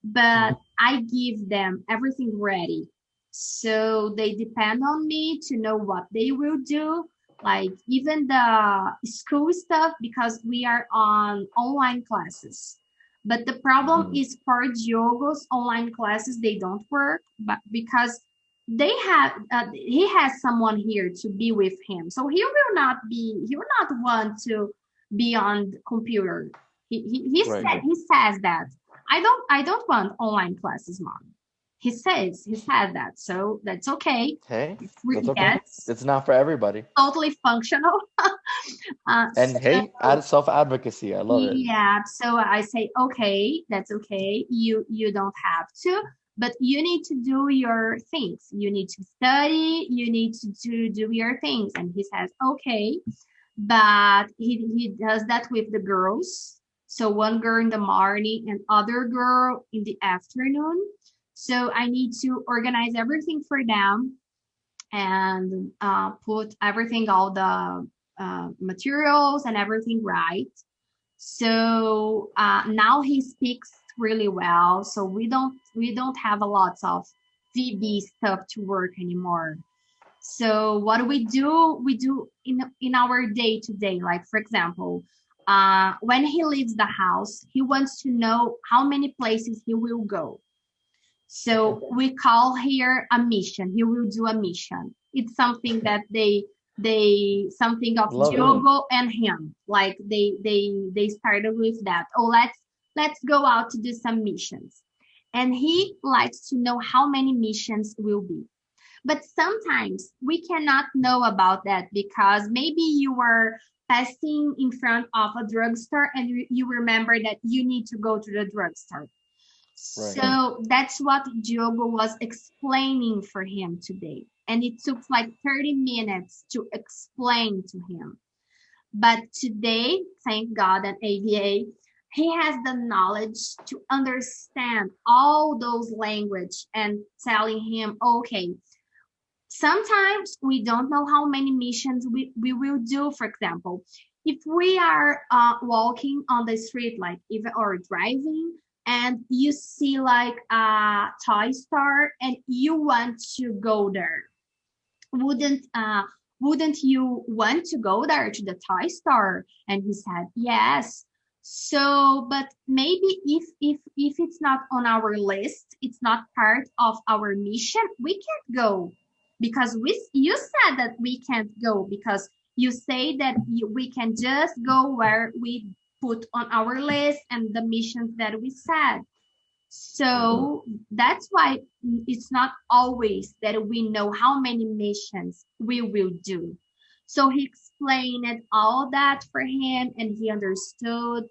But I give them everything ready. So they depend on me to know what they will do, like even the school stuff, because we are on online classes. But the problem is for Diogo's online classes, they don't work, but because he has someone here to be with him. So he will not want to be on the computer. He says that I don't want online classes, Mom. He says that, so that's okay. Hey, that's okay. It's not for everybody. Totally functional. Add self-advocacy. I love it. Yeah, so I say, okay, that's okay. You don't have to, but you need to do your things. You need to study. You need to do your things. And he says, okay, but he does that with the girls. So one girl in the morning and other girl in the afternoon. So I need to organize everything for them and put everything, all the materials and everything right. So now he speaks really well. So we don't have a lot of VB stuff to work anymore. So what we do in our day to day, like for example, when he leaves the house, he wants to know how many places he will go. So we call here a mission. He will do a mission. It's something that they something of Diogo and him. Like they started with that. Oh, let's go out to do some missions. And he likes to know how many missions will be. But sometimes we cannot know about that because maybe you were passing in front of a drugstore and you remember that you need to go to the drugstore. Right. So that's what Diogo was explaining for him today. And it took like 30 minutes to explain to him. But today, thank God and ABA, he has the knowledge to understand all those language and telling him, okay, sometimes we don't know how many missions we will do. For example, if we are walking on the street, like even or driving, and you see like a toy store and you want to go there, wouldn't you want to go there to the toy store? And he said yes. So but maybe if it's not on our list, it's not part of our mission, we can't go, because you said that we can't go, because you say that we can just go where we put on our list and the missions that we said. So that's why it's not always that we know how many missions we will do. So he explained all that for him and he understood.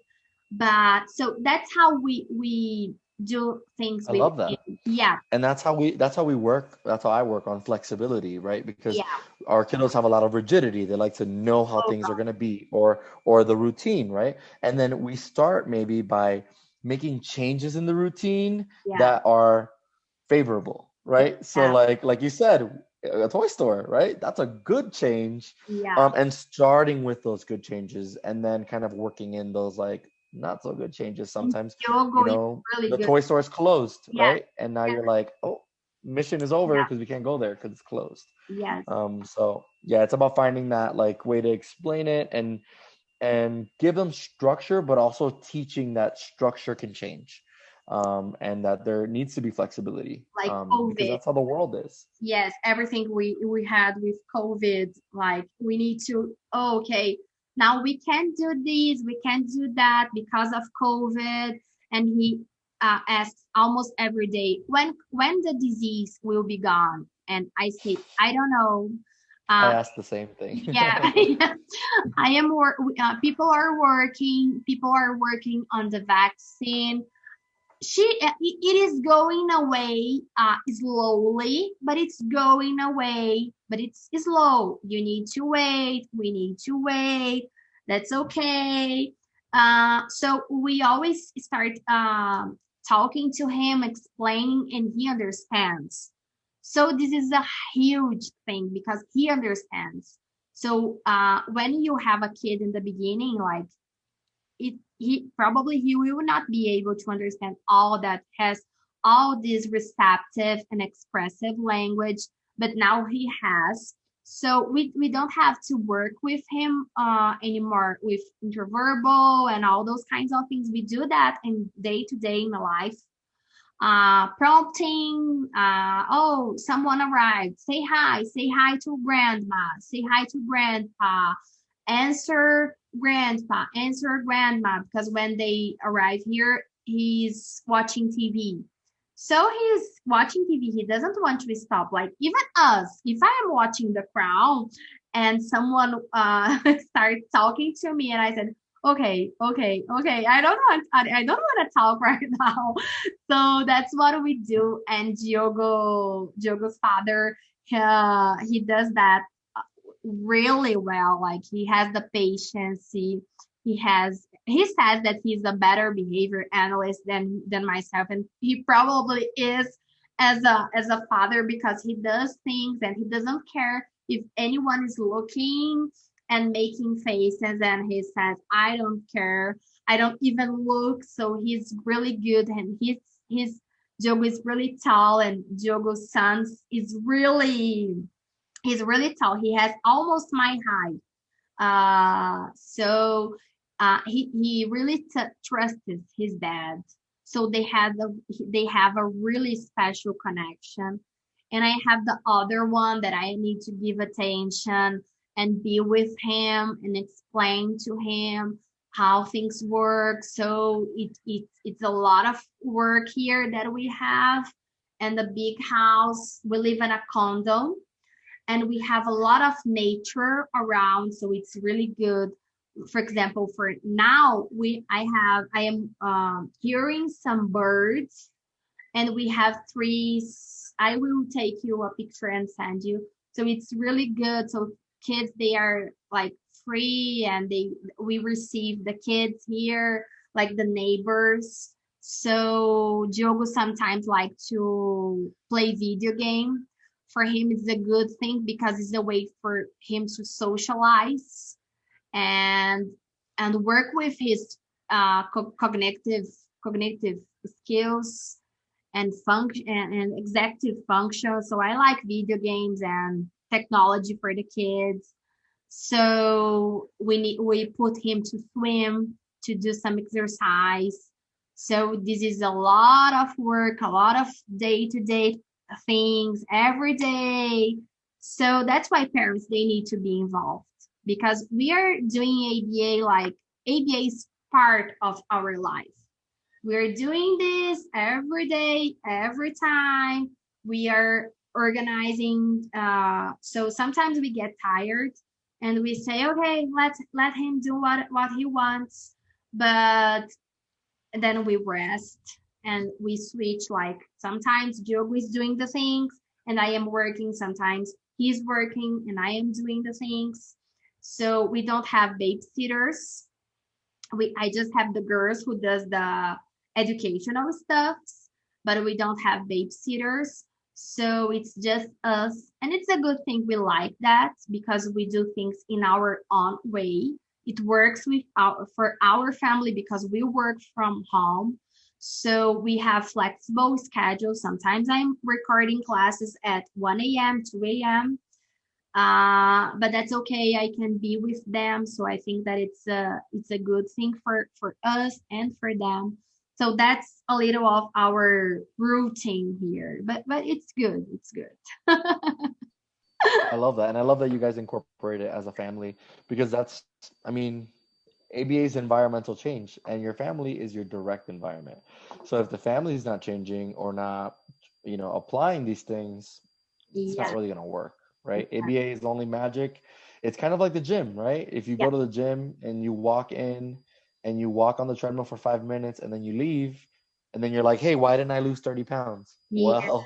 But so that's how we do things. I love that. Yeah. And that's how we work. That's how I work on flexibility, right? Because our kiddos have a lot of rigidity. They like to know how things are going to be or the routine, right? And then we start maybe by making changes in the routine that are favorable, right? Yeah. So like you said, a toy store, right? That's a good change. Yeah. And starting with those good changes and then kind of working in those like not so good changes sometimes. Really the good. Toy store is closed, right? And now you're like, oh, mission is over because we can't go there because it's closed. Yes. So it's about finding that like way to explain it and give them structure, but also teaching that structure can change. And that there needs to be flexibility. Like COVID. Because that's how the world is. Yes, everything we had with COVID, like we need to, now we can't do this, we can't do that because of COVID. And asks almost every day, when the disease will be gone, and I say, I don't know. I asked the same thing. Yeah, I am. People are working. People are working on the vaccine. It is going away slowly, but it's going away, but it's slow. You need to wait. We need to wait. That's okay. So we always start talking to him, explaining, and he understands. So this is a huge thing because he understands. So when you have a kid in the beginning, like he will not be able to understand all that has all this receptive and expressive language, but now he has. So we don't have to work with him anymore with interverbal and all those kinds of things. We do that in day-to-day in life. Prompting, oh, someone arrived, say hi to grandma, say hi to grandpa, answer grandpa, answer grandma, because when they arrive here, he's watching TV. So he's watching TV, he doesn't want to stop. Like even us, if I am watching The Crown and someone starts talking to me and I said, okay, I don't want to talk right now. So that's what we do. And Diogo's father, he does that really well. Like he has the patience. He says that he's a better behavior analyst than myself, and he probably is as a father, because he does things and he doesn't care if anyone is looking and making faces, and he says, I don't care, I don't even look. So he's really good, and his Diogo is really tall, and Diogo's son is really tall. He has almost my height. So he really trusts his dad. So they have a really special connection. And I have the other one that I need to give attention and be with him and explain to him how things work. So it's a lot of work here that we have. And the big house, we live in a condo, and we have a lot of nature around, so it's really good. For example, for now, I am hearing some birds, and we have trees. I will take you a picture and send you. So it's really good. So kids, they are like free, and we receive the kids here, like the neighbors. So Diogo sometimes like to play video game. For him, it's a good thing because it's a way for him to socialize and work with his cognitive skills and function and executive function. So I like video games and technology for the kids. So we put him to swim, to do some exercise. So this is a lot of work, a lot of day-to-day things every day. So that's why parents, they need to be involved, because we are doing ABA, like ABA is part of our life. We're doing this every day, every time. We are organizing. So sometimes we get tired and we say, okay, let him do what he wants. But then we rest and we switch. Like sometimes Diogo is doing the things and I am working. Sometimes he's working and I am doing the things. So we don't have babysitters. I just have the girls who does the educational stuff, but we don't have babysitters. So it's just us. And it's a good thing. We like that because we do things in our own way. It works for our family because we work from home. So we have flexible schedules. Sometimes I'm recording classes at 1 a.m., 2 a.m. But that's okay. I can be with them. So I think that it's a good thing for us and for them. So that's a little of our routine here. But it's good. It's good. I love that. And I love that you guys incorporate it as a family, because that's, I mean, ABA is environmental change, and your family is your direct environment. So if the family is not changing or not, applying these things, it's not really going to work, right? ABA is only magic. It's kind of like the gym, right? If you go to the gym and you walk in and you walk on the treadmill for 5 minutes and then you leave, and then you're like, hey, why didn't I lose 30 pounds? Well,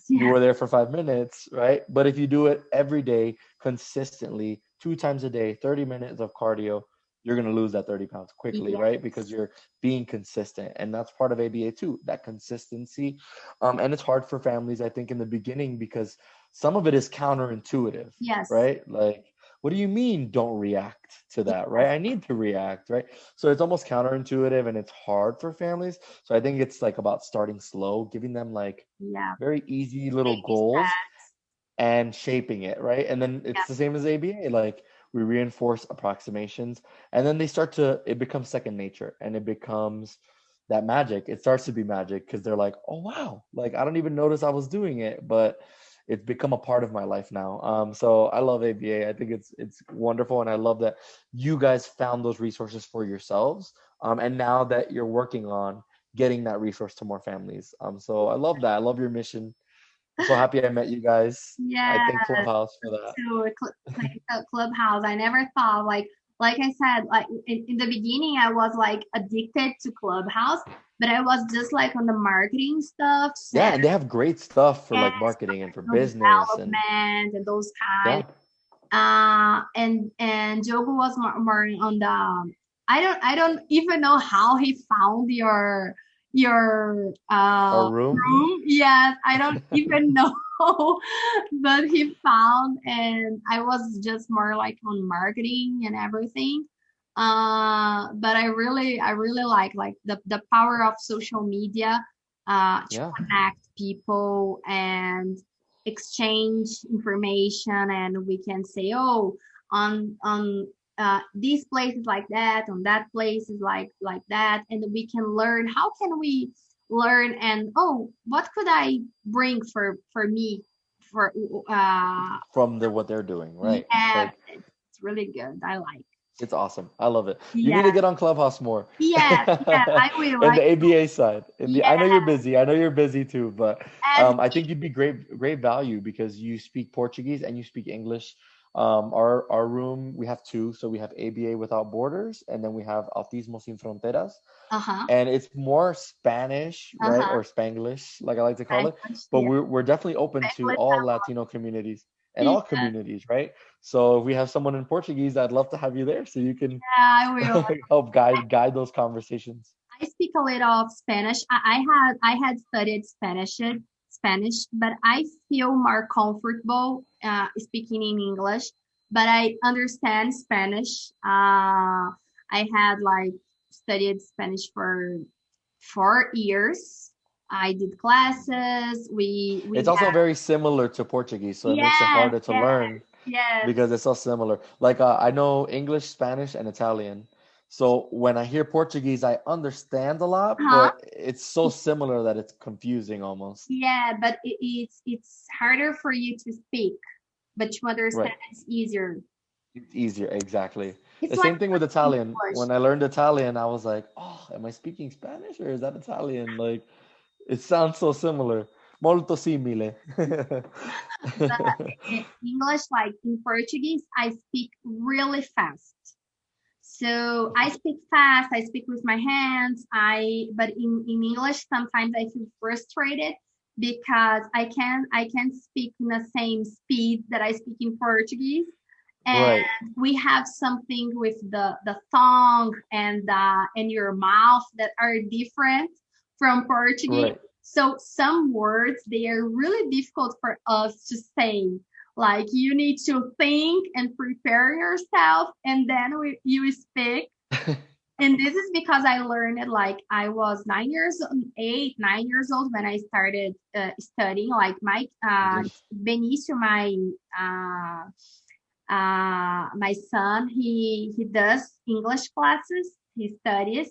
you were there for 5 minutes, right? But if you do it every day, consistently, 2 times a day, 30 minutes of cardio, you're going to lose that 30 pounds quickly, right? Because you're being consistent. And that's part of ABA too, that consistency. And it's hard for families, I think, in the beginning, because some of it is counterintuitive, right? Like, what do you mean don't react to that, right? I need to react, right? So it's almost counterintuitive and it's hard for families. So I think it's like about starting slow, giving them like very easy little goals and shaping it, right? And then it's the same as ABA, like we reinforce approximations and then it becomes second nature and it becomes that magic. It starts to be magic because they're like, oh, wow, like I don't even notice I was doing it, but it's become a part of my life now. So I love ABA. I think it's wonderful. And I love that you guys found those resources for yourselves. And now that you're working on getting that resource to more families. So I love that. I love your mission. I'm so happy I met you guys. I thank Clubhouse for that. So Clubhouse, I never thought like I said, like in the beginning, I was like addicted to Clubhouse, but I was just like on the marketing stuff. And they have great stuff for like marketing and for business and those kind. And Jogo was more on the. I don't even know how he found your room. Yes, I don't even know, but he found, and I was just more like on marketing and everything. But I really like the power of social media to connect people and exchange information, and we can say, oh, on this place is like that, on that place is like that, and we can learn. How can we learn? And what could I bring for me for from what they're doing, right? Like, it's really good. I like. It's awesome. I love it. You need to get on Clubhouse more. I will. And the ABA side. I know you're busy. I know you're busy too, but I think you'd be great value because you speak Portuguese and you speak English. Our room, we have two. So we have ABA Without Borders, and then we have Autismo Sin Fronteras. And it's more Spanish, right? Or Spanglish, like I like to call it. But we're definitely open to all Latino communities and all communities, right? So if we have someone in Portuguese, I'd love to have you there so you can I will. help guide those conversations. I speak a little of Spanish. I had studied Spanish, but I feel more comfortable speaking in English. But I understand Spanish. I had studied Spanish for 4 years. I did classes. It's also very similar to Portuguese, so it makes it harder to learn. Because it's so similar. Like I know English, Spanish, and Italian. So when I hear Portuguese, I understand a lot, but it's so similar that it's confusing almost. Yeah, but it's harder for you to speak, but to understand it's easier. It's easier, exactly. The same thing with Italian. English. When I learned Italian, I was like, oh, am I speaking Spanish or is that Italian? Like, it sounds so similar. Molto simile. But in English, like in Portuguese, I speak really fast. So I speak fast, I speak with my hands. But in English, sometimes I feel frustrated because I can't speak in the same speed that I speak in Portuguese. And we have something with the tongue and your mouth that are different from Portuguese. So some words, they are really difficult for us to say. Like you need to think and prepare yourself, and then you speak. And this is because I learned it like I was 9 years old when I started studying. Like my Benicio, my son, he does English classes. He studies.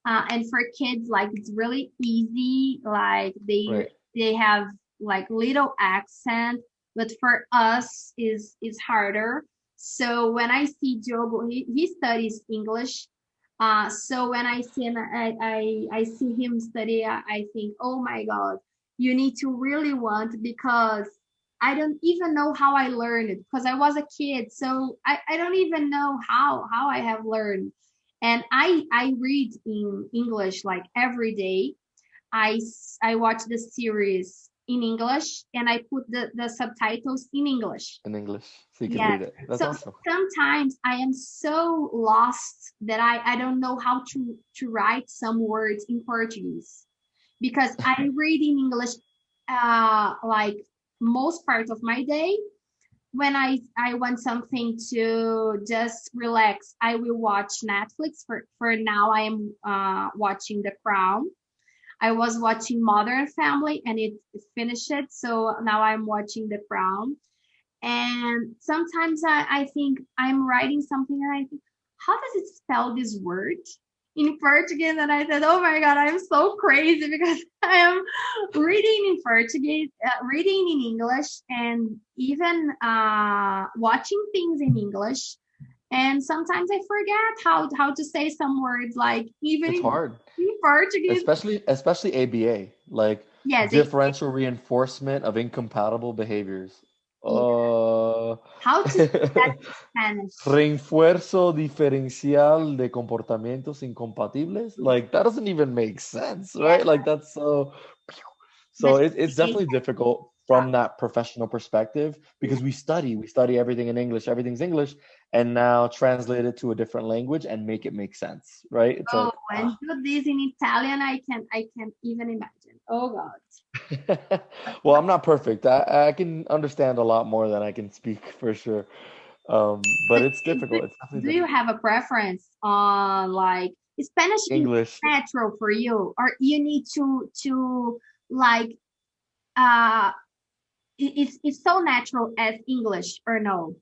And for kids, like it's really easy. Like they have like little accent, but for us is harder. So when I see Diogo, he studies English, So when I see him, I see him study, I think, oh my God, you need to really want, because I don't even know how I learned it, because I was a kid. So I don't even know how I have learned. And I read in English like every day. I watch the series in English, and I put the subtitles in English. In English, so you can Yes. read it. That's So awesome. sometimes I am so lost that I don't know how to write some words in Portuguese, because I read in English like most part of my day. When I want something to just relax, I will watch Netflix. For now, I am watching The Crown. I was watching Modern Family, and it finished it. So now I'm watching The Crown. And sometimes I think I'm writing something, and I think, how does it spell this word in Portuguese? And I said, oh my God, I'm so crazy, because I am reading in Portuguese, reading in English, and even watching things in English. And sometimes I forget how to say some words, like even It's hard, in Portuguese. especially ABA, like Yes, differential reinforcement of incompatible behaviors. yeah. How to say that in Spanish? Refuerzo diferencial de comportamientos incompatibles. Like that doesn't even make sense, right? Yeah. Like that's so. So it's definitely difficult from that professional perspective, because we study everything in English, everything's English, and now translate it to a different language and make it make sense, right? It's like, and do this in Italian, I can even imagine. Oh God. well, I'm not perfect. I can understand a lot more than I can speak for sure. But it's difficult. It's definitely Do you difficult. have a preference on, like, Spanish is English. natural for you, or you need to like uh it's so natural as English, or no?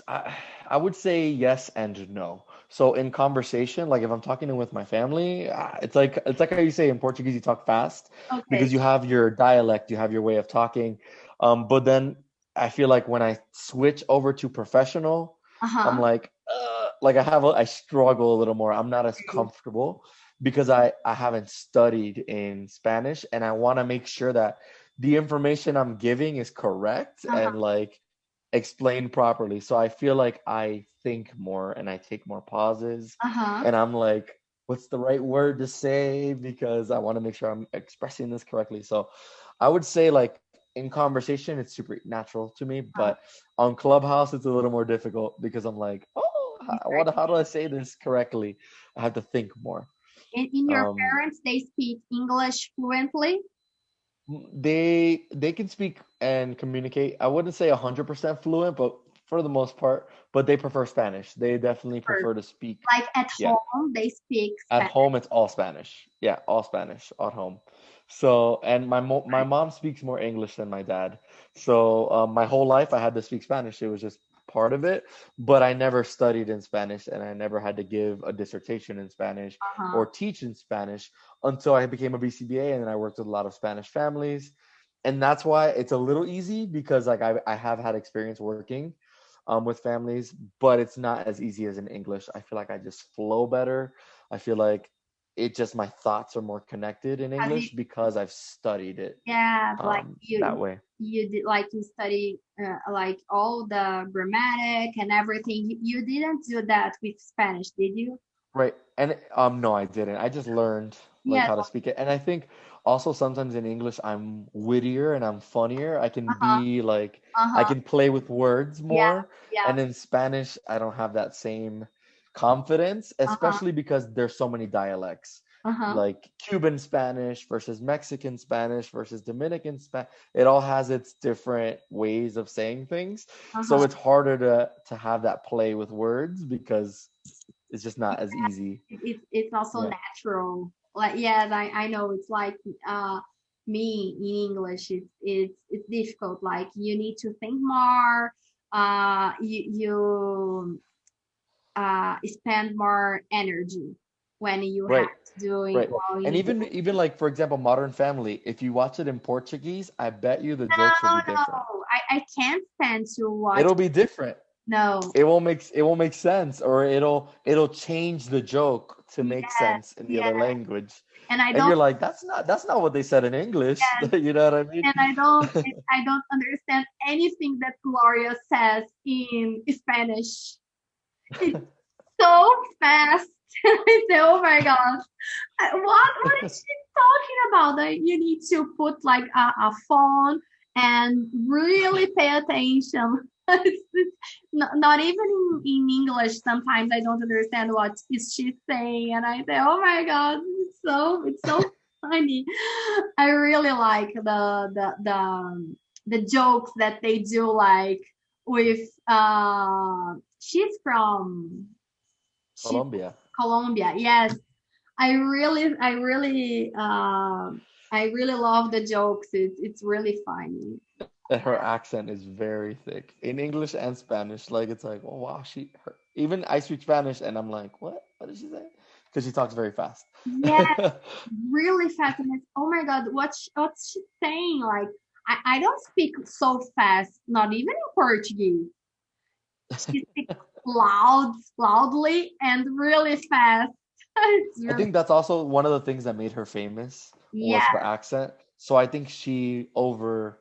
I would say yes and no. So in conversation, like if I'm talking with my family, it's like how you say in Portuguese, you talk fast Okay. because you have your dialect, you have your way of talking. But then I feel like when I switch over to professional, I'm Uh-huh. like I struggle a little more. I'm not as comfortable because I haven't studied in Spanish, and I want to make sure that the information I'm giving is correct Uh-huh. and like explained properly. So I feel like I think more and I take more pauses, Uh-huh. and I'm like, what's the right word to say? Because I want to make sure I'm expressing this correctly. So I would say like in conversation, it's super natural to me, Uh-huh. but on Clubhouse, it's a little more difficult because I'm like, oh, how do I say this correctly? I have to think more. In your Um, parents, they speak English fluently? they can speak and communicate. I wouldn't say 100% fluent, but for the most part, but they prefer Spanish. They definitely Or prefer to speak. like at Yeah. home, they speak At Spanish? home, it's all Spanish. Yeah, all Spanish at home. So, and my Right? mom speaks more English than my dad. So, my whole life I had to speak Spanish. It was just part of it. But I never studied in Spanish, and I never had to give a dissertation in Spanish Uh-huh. or teach in Spanish until I became a BCBA, and then I worked with a lot of Spanish families. And that's why it's a little easy because like I have had experience working with families, but it's not as easy as in English. I feel like I just flow better. I feel like it just my thoughts are more connected in Have you, English because I've studied it yeah, like that way. you did, like you study like all the grammatic and everything. You didn't do that with Spanish, did you? Right. And no, I didn't. I just learned like Yes. how to speak it. And I think also sometimes in English I'm wittier and I'm funnier. I can Uh-huh. be like I Uh-huh. can play with words Yeah. more. Yeah. And in Spanish I don't have that same confidence, Uh-huh. especially because there's so many dialects. Uh-huh. Like Cuban Spanish versus Mexican Spanish versus Dominican Spanish. It all has its different ways of saying things. So Uh-huh. it's harder to have that play with words because it's just not as easy. It's also Yeah. natural. Like, yeah, I know it's like me in English. It's difficult. Like, you need to think more. You spend more energy when you have Right. to do it Right. while in And English. even like for example, Modern Family, if you watch it in Portuguese, I bet you the jokes will No, be different. no, I can't stand to watch. It'll be different. No. It won't make sense, or it'll change the joke to make sense in the other language. And you're like, that's not what they said in English. Yes. You know what I mean? And I don't understand anything that Gloria says in Spanish. It's so fast. I say, oh my gosh, what is she talking about? That you need to put like a phone and really pay attention. It's not even in English. Sometimes I don't understand what is she saying, and I say, "Oh my God, it's so funny." I really like the jokes that they do, like with she's from Colombia. Yes, I really love the jokes. It's really funny. And her accent is very thick in English and Spanish. Like, it's like, oh wow, even I speak Spanish and I'm like, what did she say? Because she talks very fast. Yeah, really fast. And it's, oh my God, what's she saying? Like, I don't speak so fast, not even in Portuguese. She speaks loudly and really fast. I think that's also one of the things that made her famous was her accent. So I think she over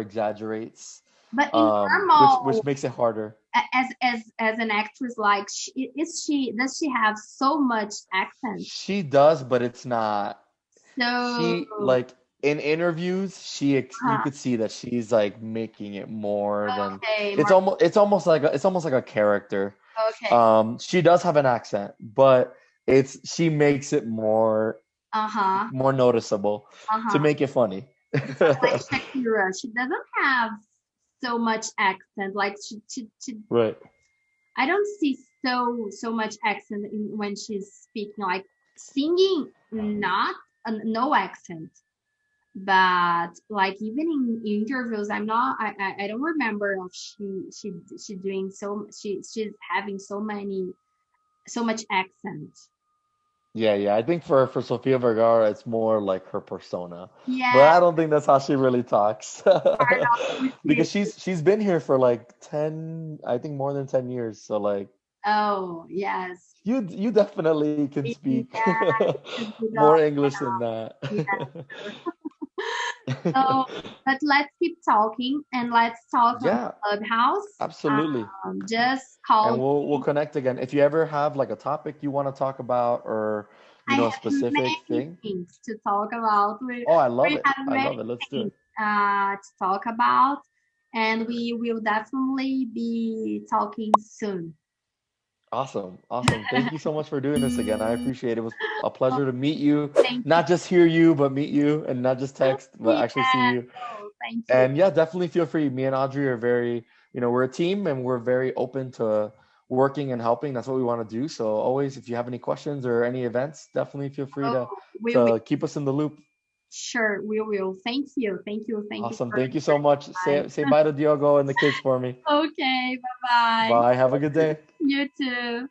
exaggerates, but in normal, which makes it harder. As an actress, like, does she have so much accent? She does, but it's not. So she, like, in interviews, you could see that she's like making it more than it's almost like a character. Okay. She does have an accent, but she makes it more more noticeable to make it funny. Like Shakira, she doesn't have so much accent. Like she right. I don't see so much accent when she's speaking. Like singing, not no accent. But like even in interviews, I don't remember if she doing she's having so much accent. Yeah. I think for Sofia Vergara, it's more like her persona. Yeah. But I don't think that's how she really talks. Because she's been here for like 10, I think more than 10 years. So like. Oh, yes. You definitely can speak more English than that. Yeah. So, but let's keep talking and let's talk on Clubhouse. Absolutely. Just call. And we'll connect again. If you ever have like a topic you want to talk about, or a specific thing to talk about. I love it. Let's do it. To talk about, and we will definitely be talking soon. Awesome. Thank you so much for doing this again. I appreciate it. It was a pleasure to meet you. Not just hear you, but meet you, and not just text, but actually see you. Thank you. And yeah, definitely feel free. Me and Audrey are very, we're a team, and we're very open to working and helping. That's what we want to do. So always, if you have any questions or any events, definitely feel free to keep us in the loop. Sure, we will. Thank you. Awesome. Thank you so much. Say bye to Diogo and the kids for me. Okay. Bye-bye. Bye. Have a good day. You too.